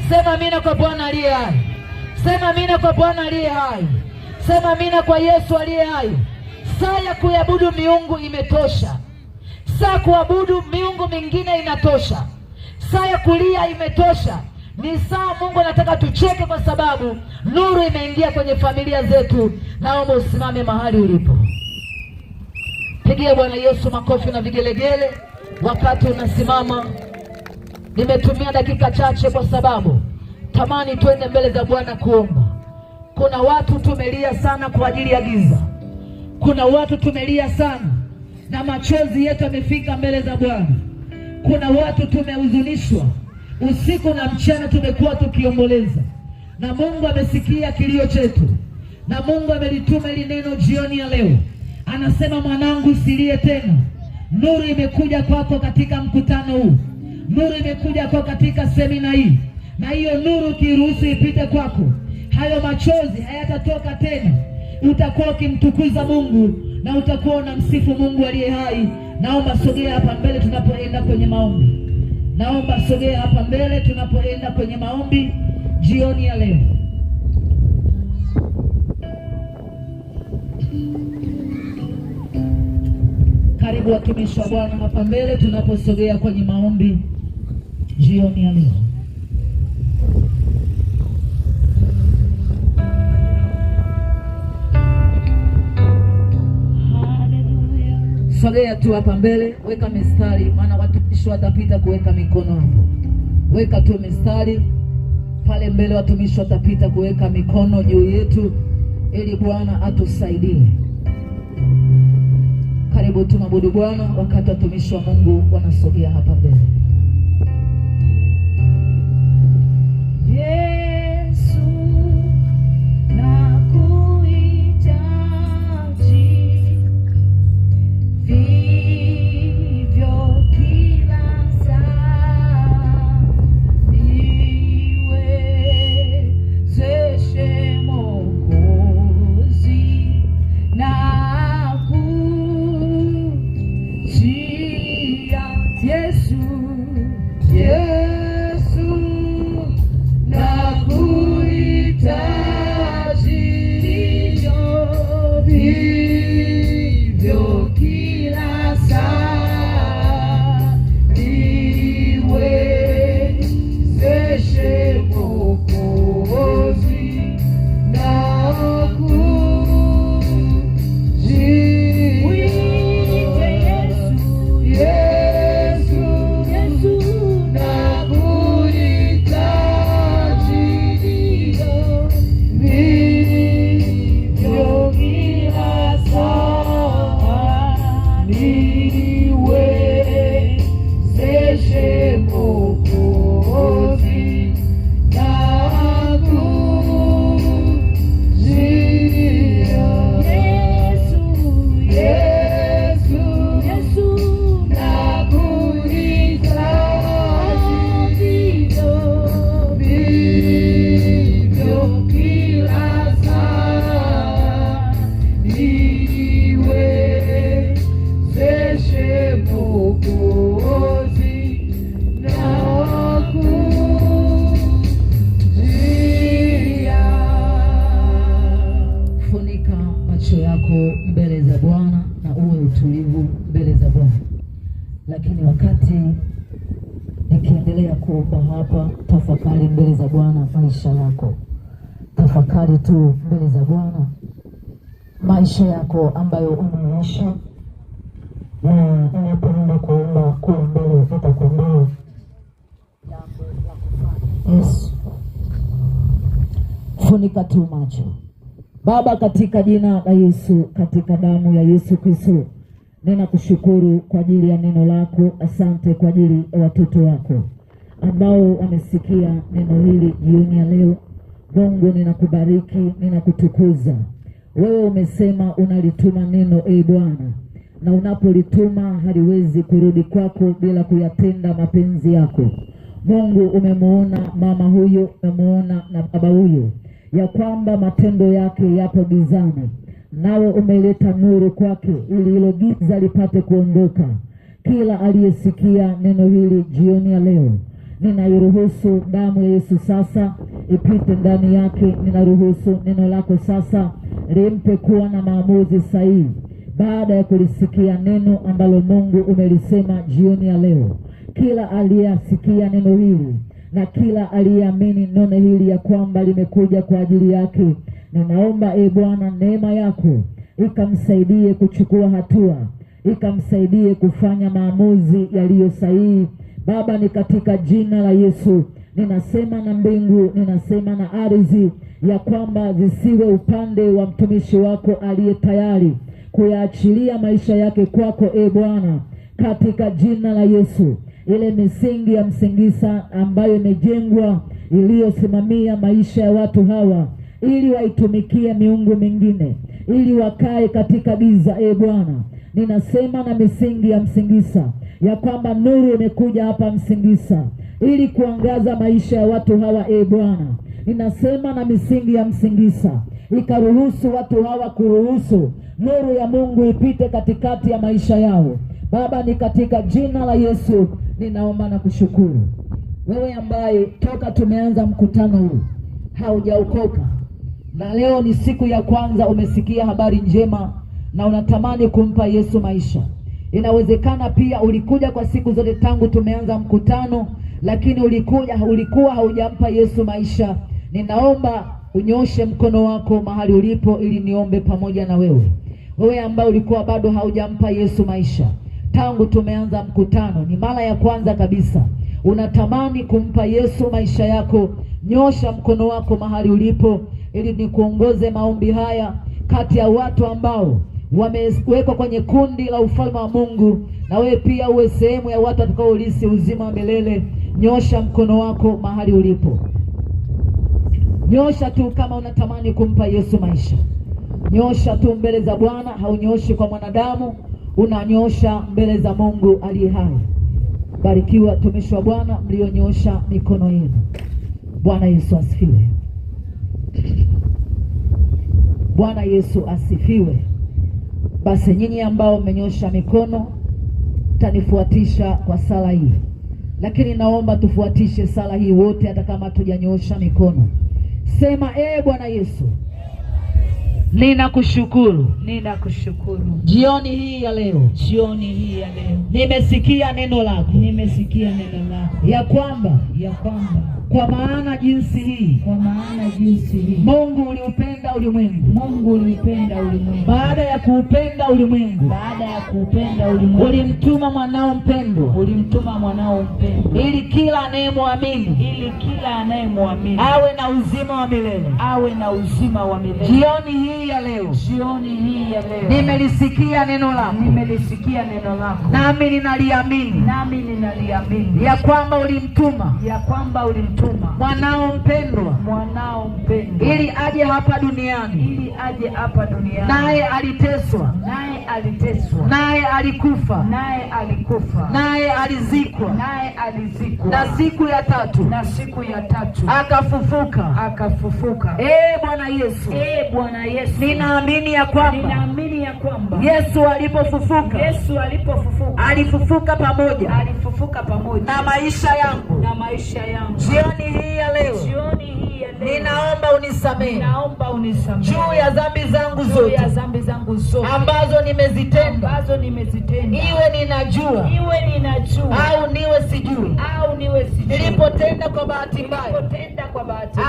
Sema amina kwa Bwana aliye hai. Sema amina kwa Bwana aliye hai. Sema amina kwa Yesu aliye hai. Saa ya kuabudu miungu imetosha. Saa kuabudu miungu mingine inatosha. Saa ya kulia imetosha. Ni saa Mungu anataka tucheke, kwa sababu nuru imeingia kwenye familia zetu. Naomba usimame mahali ulipo. Pigia Bwana Yesu makofi na vigelegele wakati unasimama. Nimetumia dakika chache kwa sababu tamani twende mbele za Bwana kuomba. Kuna watu tumelia sana kwa ajili ya giza. Kuna watu tumelia sana na machozi yetu yamefika mbele za Bwana. Kuna watu tumehuzunishwa usiku na mchana, tumekuwa tukiomboleza, na Mungu amesikia kilio chetu, na Mungu amelituma ili neno jioni ya leo. Anasema, mwanangu, usilie tena. Nuru imekuja kwako katika mkutano huu. Nuru imekuja kwako katika semina hii, na hiyo nuru ukiruhusu ipite kwako, hayo machozi hayatatoka tena. Utakuwa ukimtukuza Mungu na utakuwa unamsifu Mungu aliye hai. Naomba sogea hapa mbele tunapoenda kwenye maombi. Naomba sogea hapa mbele tunapoenda kwenye maombi jioni ya leo. Karibu watumishi wa Bwana hapa mbele tunaposogea kwenye maombi jioni ya leo. Sogea tu hapa mbele, weka mistari, maana watumishi watapita kuweka mikono hapo. Weka tu mistari pale mbele, watumishi watapita kuweka mikono juu yetu ili Bwana atusaidie. Karibu tumabudu Bwana wakati watumishi wa Mungu wanasogea hapa mbele. Yesu Lakini wakati nikiendelea kuomba hapa, tafakari mbele za Bwana maisha yako. Tafakari tu mbele za Bwana maisha yako ambayo unaishi, na unapoenda kuomba kwa mbele utakwambia jambo la kufanya. funika tu macho. Baba, katika jina la Yesu, katika damu ya Yesu Kristo, ninakushukuru kwa ajili ya neno lako. Asante kwa ajili ya watoto wako ambao wamesikia neno hili jioni ya leo. Mungu, ninakubariki, ninakutukuza. Wewe umesema unalituma neno, Bwana, na unapolituma haliwezi kurudi kwako bila kuyatenda mapenzi yako. Mungu, umemuona mama huyo, umemuona na baba huyo, ya kwamba matendo yake yapo gizani, nawe umeleta nuru kwake ili hilo giza lipate kuondoka. Kila aliyesikia neno hili jioni ya leo, ninairuhusu damu ya Yesu sasa ipite ndani yake. Ninaruhusu neno lako sasa limpe kuwa na maamuzi sahihi baada ya kulisikia neno ambalo Mungu umelisema jioni ya leo. Kila aliyesikia neno hili na kila aliyeamini neno hili ya kwamba limekuja kwa ajili yake, ninaomba Bwana, neema yako ikamsaidie kuchukua hatua, ikamsaidie kufanya maamuzi yaliyo sahihi. Baba, ni katika jina la Yesu ninasema na mbingu, ninasema na ardhi, ya kwamba zisiwe upande wa mtumishi wako aliye tayari kuyaachilia maisha yake kwako, Bwana, katika jina la Yesu. Ile misingi ya msingisa ambayo imejengwa iliyosimamia maisha ya watu hawa ili waitumikie miungu mingine, ili wakae katika giza, Bwana, ninasema na misingi ya msingisa ya kwamba nuru imekuja hapa msingisa ili kuangaza maisha ya watu hawa, Bwana. Ninasema na misingi ya msingisa ikaruhusu watu hawa kuruhusu nuru ya Mungu ipite katikati ya maisha yao. Baba, ni katika jina la Yesu ninaomba na kushukuru. Wewe ambaye toka tumeanza mkutano huu haujaokoka, na leo ni siku ya kwanza umesikia habari njema na unatamani kumpa Yesu maisha. Inawezekana pia ulikuja kwa siku zote tangu tumeanza mkutano, lakini ulikuwa haujampa Yesu maisha. Ninaomba unyoshe mkono wako mahali ulipo ili niombe pamoja na wewe. Wewe ambao ulikuwa bado haujampa Yesu maisha tangu tumeanza mkutano, ni mara ya kwanza kabisa unatamani kumpa Yesu maisha yako, nyosha mkono wako mahali ulipo ili nikuongoze maombi haya kati ya watu ambao wamewekwa kwenye kundi la ufalme wa Mungu, na wewe pia uwe sehemu ya watu watakaoulisi uzima wa milele. Nyosha mkono wako mahali ulipo. Nyosha tu kama unatamani kumpa Yesu maisha. Nyosha tu mbele za Bwana, haunyoshi kwa mwanadamu, unanyosha mbele za Mungu aliye hai. Barikiwa tumishi wa Bwana mlionyosha mikono yenu. Bwana Yesu asifiwe. Bwana Yesu asifiwe. Basi nyinyi ambao mmenyosha mikono tanifuatisha kwa sala hii, lakini naomba tufuatishe sala hii wote hata kama tujanyosha mikono. Sema, Bwana Yesu, ninakushukuru jioni hii ya leo, nimesikia neno lako, ya kwamba kwa maana jinsi hii Mungu uliupenda ulimwengu, baada ya kuupenda ulimwengu ulimtuma mwanao mpendwa, ili kila anayemwamini awe na uzima wa milele. Jioni hii ya leo nimelisikia neno lako, nami ninaliamini ya kwamba ulimtuma mwanao mpendwa ili aje hapa duniani, naye aliteswa, naye alikufa, naye alizikwa, na siku ya tatu akafufuka. Bwana Yesu, ninaamini ya kwamba Yesu alipofufuka alifufuka pamoja na maisha yangu. Jioni hii ya leo ninaomba unisamehe juu ya dhambi zangu zote ambazo nimezitenda, iwe ninajua au niwe sijui, nilipotenda kwa bahati mbaya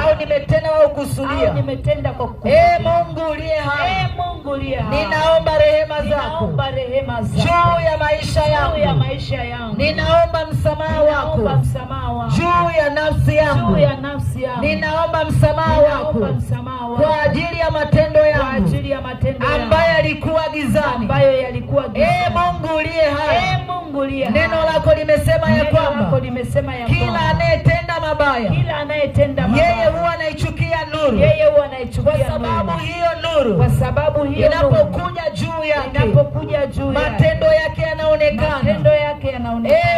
au nimetenda kwa kukusudia. Mungu uliye hai, ninaomba rehema zako juu ya maisha yangu. Ninaomba msamaha wako juu ya nafsi yangu. Ninaomba msamaha wako wako kwa ajili ya matendo yangu ambayo yalikuwa gizani. Mungu uliye hai, neno lako limesema ya kwamba kila anayetenda mabaya yeye huwa anaichukia nuru. Kwa sababu hiyo nuru inapokuja juu yake, matendo yake yanaonekana.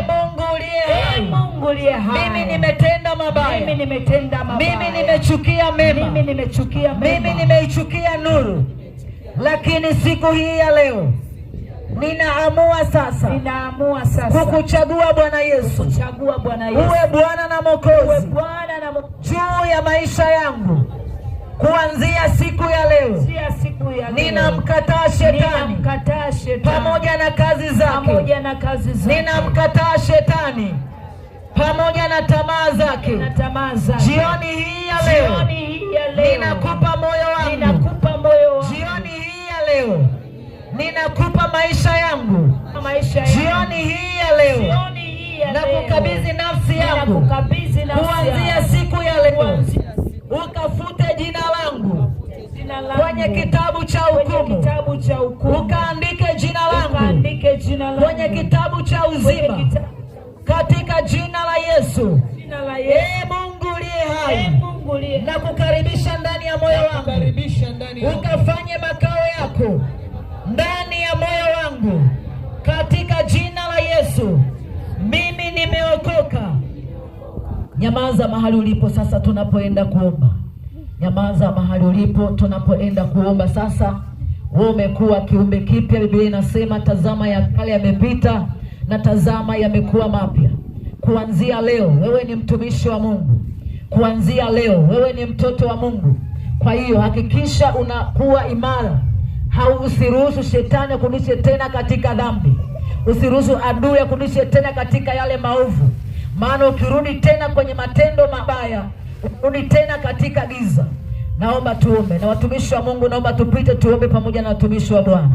Mungu uliye hai, mimi nimetenda mabaya, mimi nimechukia mema, mimi nimeichukia nuru, lakini siku hii ya leo ninaamua sasa kukuchagua Bwana Yesu, uwe Bwana na Mwokozi juu ya maisha yangu. Kuanzia siku ya leo ninamkataa shetani pamoja na kazi zake. Ninamkataa shetani pamoja na tamaa zake. Jioni hii ya leo ninakupa moyo wangu. Jioni hii ya leo ninakupa maisha yangu. Jioni hii ya leo nakukabidhi nafsi yangu. Kuanzia siku ya leo ukafute jina langu kwenye kitabu cha hukumu, ukaandike jina langu kwenye kitabu cha uzima, katika jina la Yesu. Mungu uliye hai, na kukaribisha ndani ya moyo wangu, ukafanye makao yako ndani ya moyo wangu, katika jina la Yesu. Mimi nimeokoka. Nyamaza mahali ulipo sasa tunapoenda kuomba. Nyamaza mahali ulipo tunapoenda kuomba sasa. Wewe umekuwa kiumbe kipya. Biblia inasema tazama ya kale yamepita na tazama yamekuwa mapya. Kuanzia leo wewe ni mtumishi wa Mungu. Kuanzia leo wewe ni mtoto wa Mungu. Kwa hiyo hakikisha unakuwa imara. Usiruhusu shetani kurudishe tena katika dhambi. Usiruhusu adui kurudishe tena katika yale maovu. Maana ukirudi tena kwenye matendo mabaya, urudi tena katika giza. Naomba tuombe. Na watumishi wa Mungu naomba tupite tuombe pamoja na watumishi wa Bwana.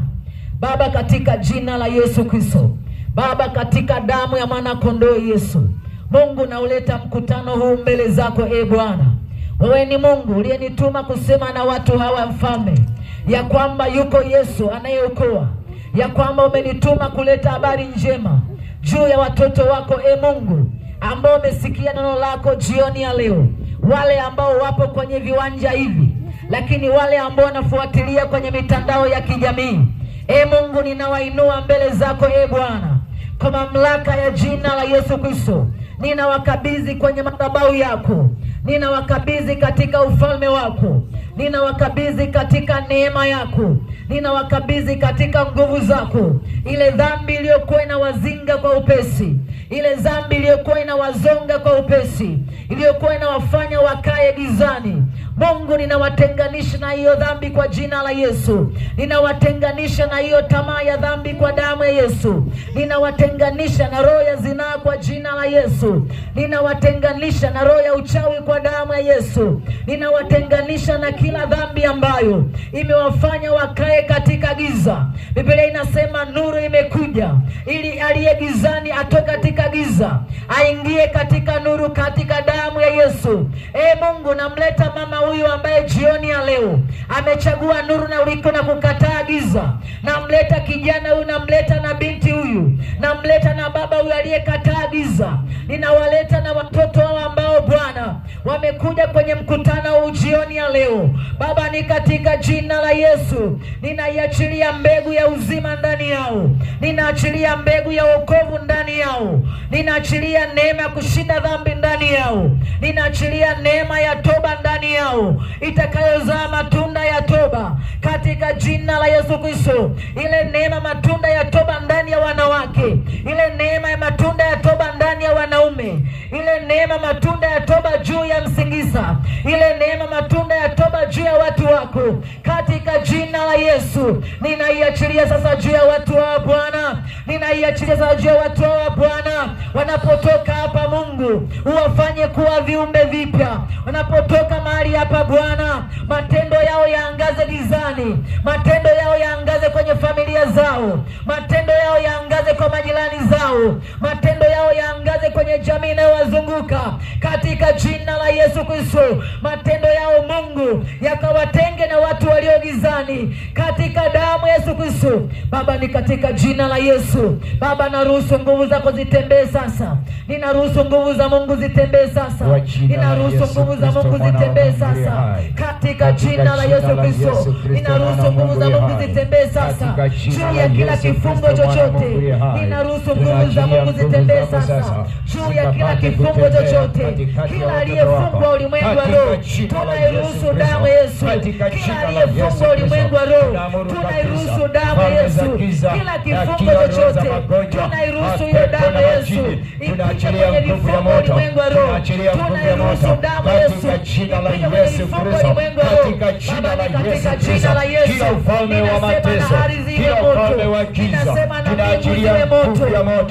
Baba, katika jina la Yesu Kristo. Baba, katika damu ya mwana kondoo Yesu. Mungu, nauleta mkutano huu mbele zako Bwana. Wewe ni Mungu uliyenituma kusema na watu hawa Mfalme, ya kwamba yuko Yesu anayeokoa. Ya kwamba umenituma kuleta habari njema juu ya watoto wako Mungu, ambao umesikia neno lako jioni ya leo. Wale ambao wapo kwenye viwanja hivi, lakini wale ambao wanafuatilia kwenye mitandao ya kijamii. Mungu, ninawainua mbele zako Bwana. Kwa mamlaka ya jina la Yesu Kristo, ninawakabidhi kwenye madhabahu yako. Ninawakabidhi katika ufalme wako. Ninawakabidhi katika neema yako. Ninawakabidhi katika nguvu zako. Ile dhambi iliyokuwa inawazinga kwa upesi, ile dhambi iliyokuwa inawazonga kwa upesi, iliyokuwa inawafanya wakae gizani, Mungu, ninawatenganisha na hiyo dhambi kwa jina la Yesu. Ninawatenganisha na hiyo tamaa ya dhambi kwa damu ya Yesu. Ninawatenganisha na roho ya zinaa kwa jina la Yesu. Ninawatenganisha na roho ya uchawi kwa damu ya Yesu. Ninawatenganisha na kila dhambi ambayo imewafanya wakae katika giza. Biblia inasema nuru imekuja ili aliye gizani atoke katika giza aingie katika nuru, katika damu ya Yesu. Mungu, namleta mama huyu ambaye jioni ya leo amechagua nuru na uliko na kukataa giza. Namleta kijana huyu, namleta na binti huyu, namleta na baba huyu aliyekataa giza. Ninawaleta na watoto hao ambao Bwana wamekuja kwenye mkutano huu jioni ya leo. Baba, ni katika jina la Yesu ninaiachilia mbegu ya uzima ndani yao. Ninaachilia mbegu ya wokovu ndani yao. Ninaachilia neema ya kushinda dhambi ndani yao. Ninaachilia neema ya toba ndani yao, itakayozaa matunda ya toba katika jina la Yesu Kristo. Ile neema matunda ya toba ndani ya wanawake, ile neema ya matunda ya toba ndani ya wanaume, ile neema matunda ya toba juu ya Msingisa, ile neema matunda ya toba juu ya watu wako katika jina la Yesu. Ninaiachilia sasa juu ya watu wa Bwana. Ninaiachilia sasa juu ya watu wa Bwana. Wanapotoka hapa Mungu, uwafanye kuwa viumbe vipya. Wanapotoka mahali hapa Bwana, matendo yao yaangaze gizani. Matendo yao yaangaze kwenye familia zao. Matendo yao yaangaze kwa majirani zao. Matendo yao yaangaze kwenye jamii inayowazunguka katika jina la Yesu Yesu Kristo, matendo yao Mungu yakawatenge na watu walio gizani, katika damu ya Yesu Kristo. Baba, ni katika jina la Yesu. Baba, naruhusu nguvu zako zitembee sasa. Ninaruhusu nguvu za Mungu zitembee sasa. Ninaruhusu nguvu za Mungu zitembee sasa, katika jina la Yesu Kristo. Ninaruhusu nguvu za Mungu zitembee sasa juu ya kila kifungo chochote. Ninaruhusu nguvu za Mungu zitembee sasa juu ya kila kifungo chochote. Kila aliyefungwa ulimwengu wa roho, tunairuhusu damu ya Yesu. Kila aliyefungwa ulimwengu wa roho, tunairuhusu damu ya Yesu. Kila kifungo chochote, tunairuhusu hiyo damu ya Yesu ipite kwenye vifungo ulimwengu wa roho. Tunairuhusu damu ya Yesu ipite kwenye vifungo ulimwengu wa roho. Baba, katika jina la Yesu, ninasema na ardhi iwe moto, ninasema na mbingu ziwe moto,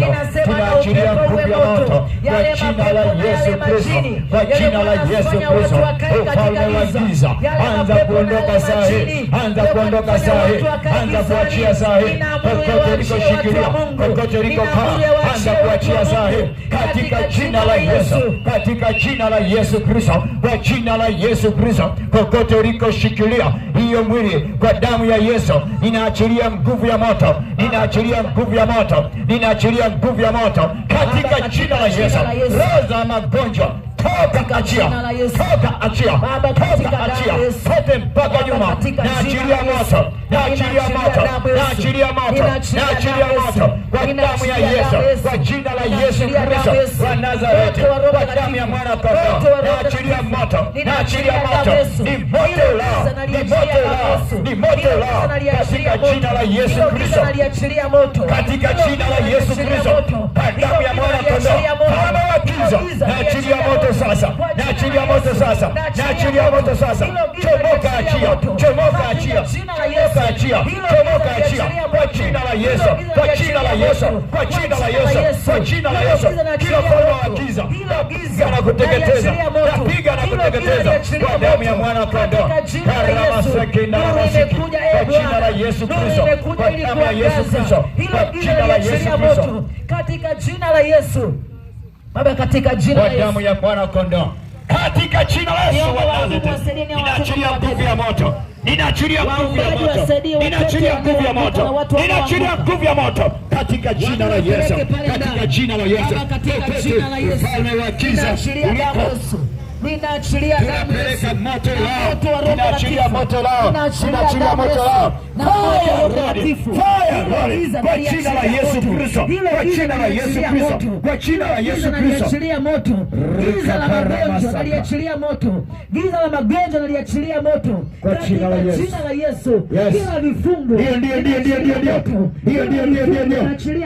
ninasema na upepo uwe moto. Yale mapepo na yale majini yanayofanya watu wakae katika giza, yale mapepo na yale majini yanayofanya watu wakae gizani, ninaamuru yawaachie watu wa Mungu, ninaamuru yawaachie watu wa Mungu katika jina la Yesu, katika jina la Yesu Kristo, kwa jina la Yesu Kristo. Kokote ulikoshikilia hiyo mwili, kwa damu ya Yesu ninaachilia nguvu ya moto, ninaachilia nguvu ya moto, ninaachilia nguvu ya moto katika jina la Yesu. Roho za magonjwa toka, achia, toka, achia, toka, achia, tote mpaka nyuma. Naachilia moto, naachilia moto, naachilia moto, naachilia moto kwa damu ya Yesu, kwa jina la Yesu Kristo wa Nazareti, kwa damu ya mwana kondoo. Naachilia moto, naachilia moto, ni moto lao, ni moto lao, ni moto lao katika jina la Yesu Kristo, katika jina la Yesu Kristo, kwa damu ya mwana kondoo. Baba wa giza, naachilia moto sasa, naachilia moto sasa, naachilia moto sasa. Chomoka, achia, chomoka, achia, chomoka, achia, chomoka, achia kwa jina la Yesu, kwa jina la Yesu, kwa jina la Yesu, kwa jina la Yesu. Kila falme wa giza napiga na kuteketeza, napiga na kuteketeza kwa damu ya mwana kondoo. Karama sakina na masiki kwa jina la Yesu Kristo, kwa damu ya Yesu Kristo, kwa jina la Yesu Kristo, katika jina la Yesu. Baba, katika jina la Yesu, kwa damu ya mwana kondoo, katika jina la Yesu ninaachilia nguvu ya moto, ninaachilia nguvu ya moto, ninaachilia nguvu ya moto, ninaachilia nguvu ya moto katika jina la Yesu, katika jina la Yesu, katika jina la Yesu. Ninaachilia damu ya Yesu, ninaachilia damu ya Yesu, moto lao, ninaachilia moto lao, ninaachilia moto lao, kwa jina la Yesu Kristo, kwa jina la Yesu Kristo, kwa jina la Yesu Kristo. Naliachilia moto giza la magonjwa, naliachilia moto giza la magonjwa, naliachilia moto kwa jina la Yesu, jina la Yesu. Kila vifungo, ndio naliachilia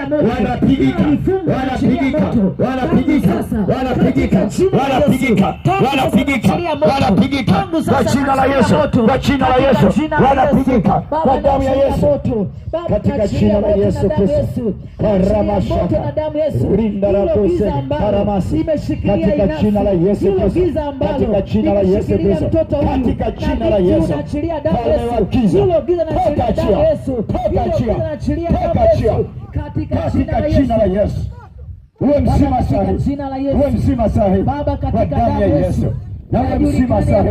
moto, wanapigika, wanapigika, wanapigika, wanapigika, wanapigika, wanapigika, wanapigika kwa jina la Yesu, kwa jina la Yesu, wanapigika kwa damu ya Yesu, katika jina la Yesu Kristo. Karamashaka na damu Yesu, rinda la kose karamasi, katika jina la Yesu Kristo, katika jina la Yesu Kristo, katika jina la Yesu. Falme wa giza, toka, achia, toka, achia, toka, achia katika jina la Yesu. Uwe mzima sahi, uwe mzima sahi kwa damu ya Yesu. Nawe mzima sahi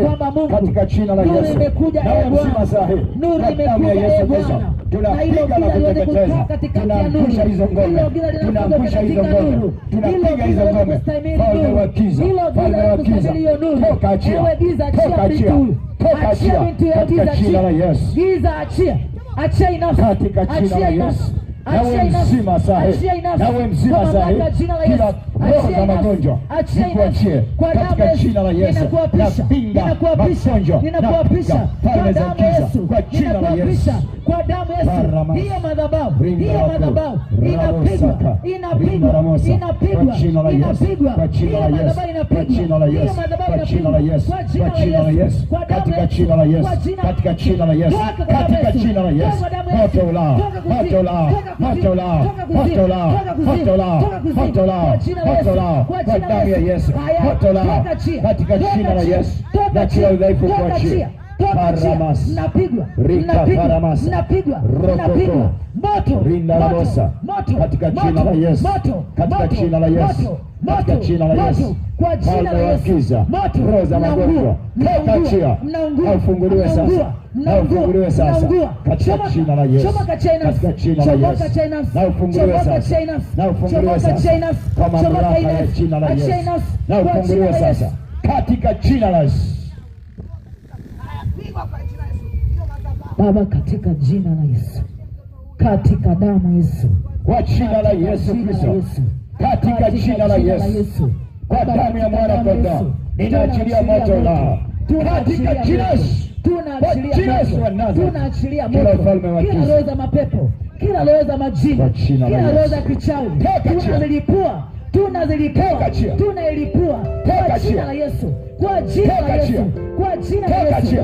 katika jina la Yesu. Nawe mzima sahi kwa damu ya Yesu Kristo. Tunapiga na kuteketeza, tunaangusha hizo ngome, tunaangusha hizo ngome, tunapiga hizo ngome. Falme wa giza, falme wa giza, toka, achia, toka, achia, toka, achia katika jina la Yesu. Giza achia, achia inafu katika jina la Yesu. Nawe mzima sahi, nawe mzima sahi, kila roho za magonjwa nikuachie katika jina la Yesu. Napinga magonjwa, napinga falme za giza kwa jina la Yesu, kwa damu ya Yesu. Hiyo madhabahu, hiyo madhabahu inapigwa, inapigwa, inapigwa, kwa jina la Yesu, kwa jina la Yesu, kwa jina la Yesu, kwa jina la Yesu, kwa jina la Yesu, katika jina la Yesu, katika jina la Yesu, katika jina la Yesu. Moto ulao, moto ulao, moto ulao, moto ulao, moto ulao, moto ulao, moto ulao kwa damu ya Yesu, moto ulao katika jina la Yesu. Na kila udhaifu kuachia, toka njia, mnapigwa, mnapigwa, mnapigwa, mnapigwa moto, moto, katika jina la Yesu, katika jina la Yesu, katika jina la Yesu, kwa jina la Yesu, roho za magonjwa toka njia, na ufunguliwe sasa, na ufunguliwe sasa katika jina la Yesu, katika jina la Yesu, na ufunguliwe sasa, na ufunguliwe sasa kwa mamlaka ya jina la Yesu, na ufunguliwe sasa katika jina la Yesu. Baba, katika jina la Yesu, katika damu Yesu, kwa jina la Yesu Kristo, katika jina la Yesu, kwa damu ya mwana kondoo ninaachilia moto lao katika jina la Yesu, tunaachilia moto kila roho za mapepo, kila roho za majini, kila roho za kichawi, tunazilipua, tunailipua kwa jina la Yesu, kwa jina la Yesu, kwa jina la Yesu,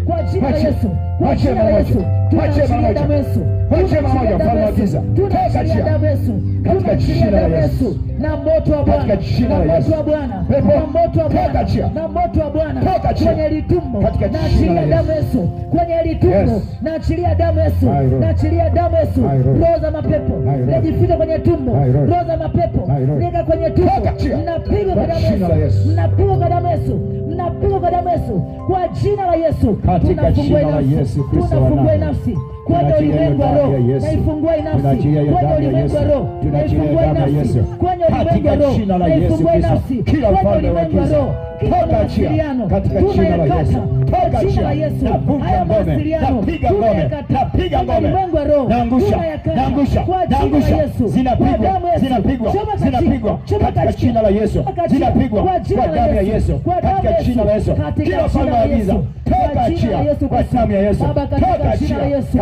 kwa jina la Yesu, kwa jina la Yesu, tunaachilia damu Yesu, tunaachilia damu Yesu, tunaachilia damu Yesu, tunaachilia damu Yesu, na moto wa Bwana, na moto wa Bwana, na moto wa Bwana, na moto wa Bwana kwenye litumbo, naachilia damu Yesu kwenye litumbo, naachilia damu Yesu, naachilia damu Yesu, roho za mapepo najificha kwenye tumbo, roho za mapepo nika kwenye tumbo, mnapigwa kwa damu Yesu, mnapigwa kwa damu Yesu, mnapigwa kwa damu Yesu, kwa jina la Yesu, tunafungua nafsi, tunafungua nafsi kwenye ulimwengu wa roho, naifungua nafsi kwenye ulimwengu wa roho, naifungua nafsi kwenye ulimwengu wa roho, naifungua nafsi kwenye ulimwengu wa roho, kila mawasiliano tunayakata kwa jina la Yesu, haya mawasiliano tunayakata kwenye ulimwengu wa roho, tunayakata kwa jina la Yesu, zinapigwa katika jina la Yesu, zinapigwa kwa damu ya Yesu, katika jina la Yesu, kila falme ya giza toka njia kwa damu ya Yesu, toka njia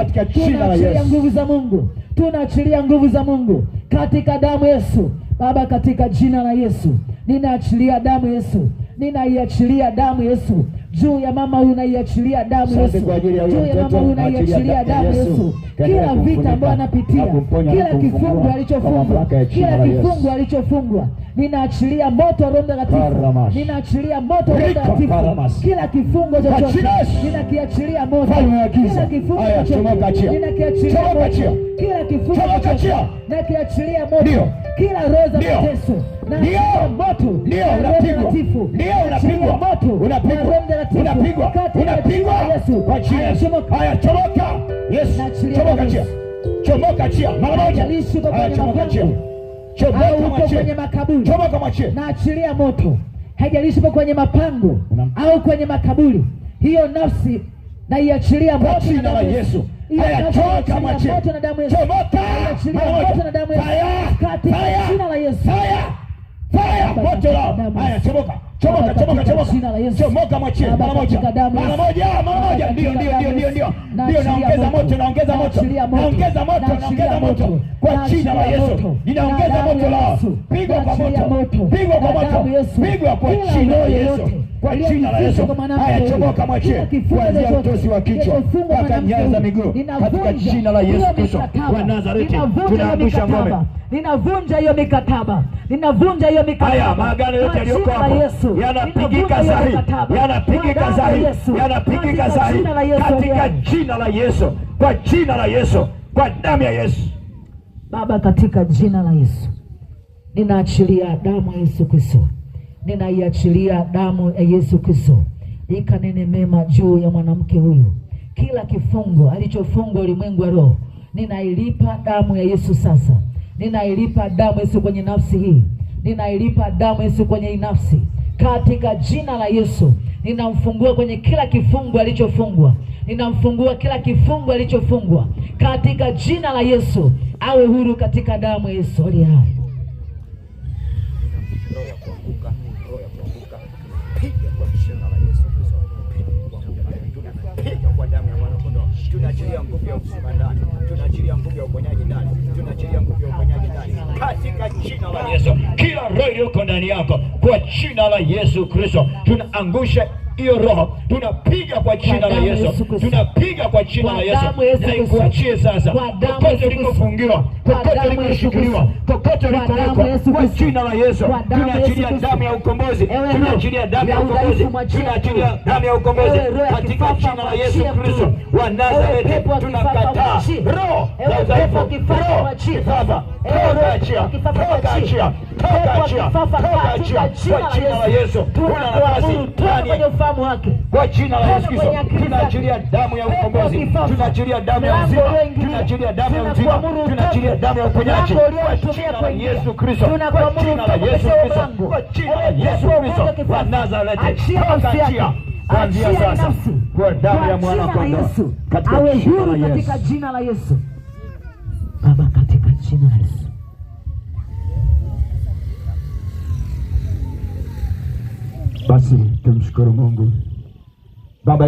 katika jina la Yesu. Nguvu za Mungu, tunaachilia nguvu za Mungu katika damu Yesu. Baba, katika jina la Yesu ninaachilia damu Yesu, ninaiachilia damu Yesu juu ya mama huyu, naiachilia damu Yesu juu ya mama huyu, naiachilia damu Yesu. Kila vita ambayo anapitia, kila kifungo alichofungwa, kila kifungo alichofungwa, ninaachilia moto wa Roho Mtakatifu, ninaachilia moto wa Roho Mtakatifu. Kila kifungo chochote ninakiachilia moto, kila kifungo chochote ninakiachilia moto, kila kifungo chochote ninakiachilia moto, kila roho za mateso na moto, ndio unapigwa, ndio unapigwa moto, unapigwa Yesu kwa jina la Yesu. Haya, chomoka Yesu, chomoka chia, chomoka chia mara moja, chomoka chia, chomoka kwenye makaburi, chomoka mwachie, naachilia moto. Haijalishi uko kwenye mapango au kwenye makaburi, hiyo nafsi na iachilia moto kwa jina la Yesu. Haya, chomoka mwachie, chomoka moto na damu ya Yesu katika jina la Yesu. Haya, moto lao. Haya, chomoka, chomoka, chomoka, chomoka, chomoka mwachie mara moja, mara moja, mara moja. Ndio, naongeza moto, naongeza moto, naongeza moto, naongeza moto kwa jina la Yesu. Ninaongeza moto lao, pigwa kwa moto, pigwa kwa moto, pigwa kwa jina la Yesu, kwa jina la Yesu. Haya, chomoka mwachie kuanzia utosi wa kichwa mpaka nyayo za miguu katika jina la Yesu Kristo wa Nazareti. Tunaangusha ngome, ninavunja hiyo mikataba, ninavunja hiyo mikataba. Haya maagano yote yaliyoko hapo yanapigika sahihi, yanapigika sahihi, yanapigika sahihi katika jina la Yesu, kwa jina la Yesu, kwa damu ya Yesu. Baba, katika jina la Yesu ninaachilia damu ya Yesu Kristo, ninaiachilia damu ya Yesu Kristo ikanene mema juu ya mwanamke huyu. Kila kifungo alichofungwa ulimwengu wa roho, ninailipa damu ya Yesu sasa. Ninailipa damu Yesu kwenye nafsi hii, ninailipa damu Yesu kwenye hii nafsi katika jina la Yesu. Ninamfungua kwenye kila kifungo alichofungwa, ninamfungua kila kifungo alichofungwa katika jina la Yesu. Awe huru katika damu ya Yesu aliye hai. Tunaachilia nguvu ya uzima ndani, tunaachilia nguvu ya uponyaji ndani, tunaachilia nguvu ya uponyaji ndani katika jina la Yesu. Kila roho iliyoko ndani yako kwa jina la Yesu Kristo tunaangusha hiyo roho, tunapiga kwa jina la Yesu, tunapiga kwa jina la Yesu, na ikuachie sasa, kokote ulikofungiwa, kokote ulikoshikiliwa, kokote ulikowekwa, kwa jina la Yesu tunaachilia damu ya ukombozi, tunaachilia damu ya ukombozi, tunaachilia damu ya ukombozi katika jina la Yesu Kristo wa Nazareti. Tunakataa roho ya udhaifu, roho kifafa, toka achia, toka achia, toka achia, toka achia kwa jina la Yesu. Una nafasi ndani ufahamu wake kwa jina la Yesu Kristo. Tunaachilia damu ya ukombozi, tunaachilia damu ya uzima, tunaachilia damu ya uzima, tunaachilia damu ya uponyaji kwa jina la Yesu Kristo, kwa jina la Yesu Kristo, kwa jina la Yesu Kristo wa Nazareti. Achia kuanzia sasa kwa damu ya mwana kondoo, awe huru katika jina la Yesu. Baba, katika jina la Yesu. Basi tumshukuru Mungu. Baba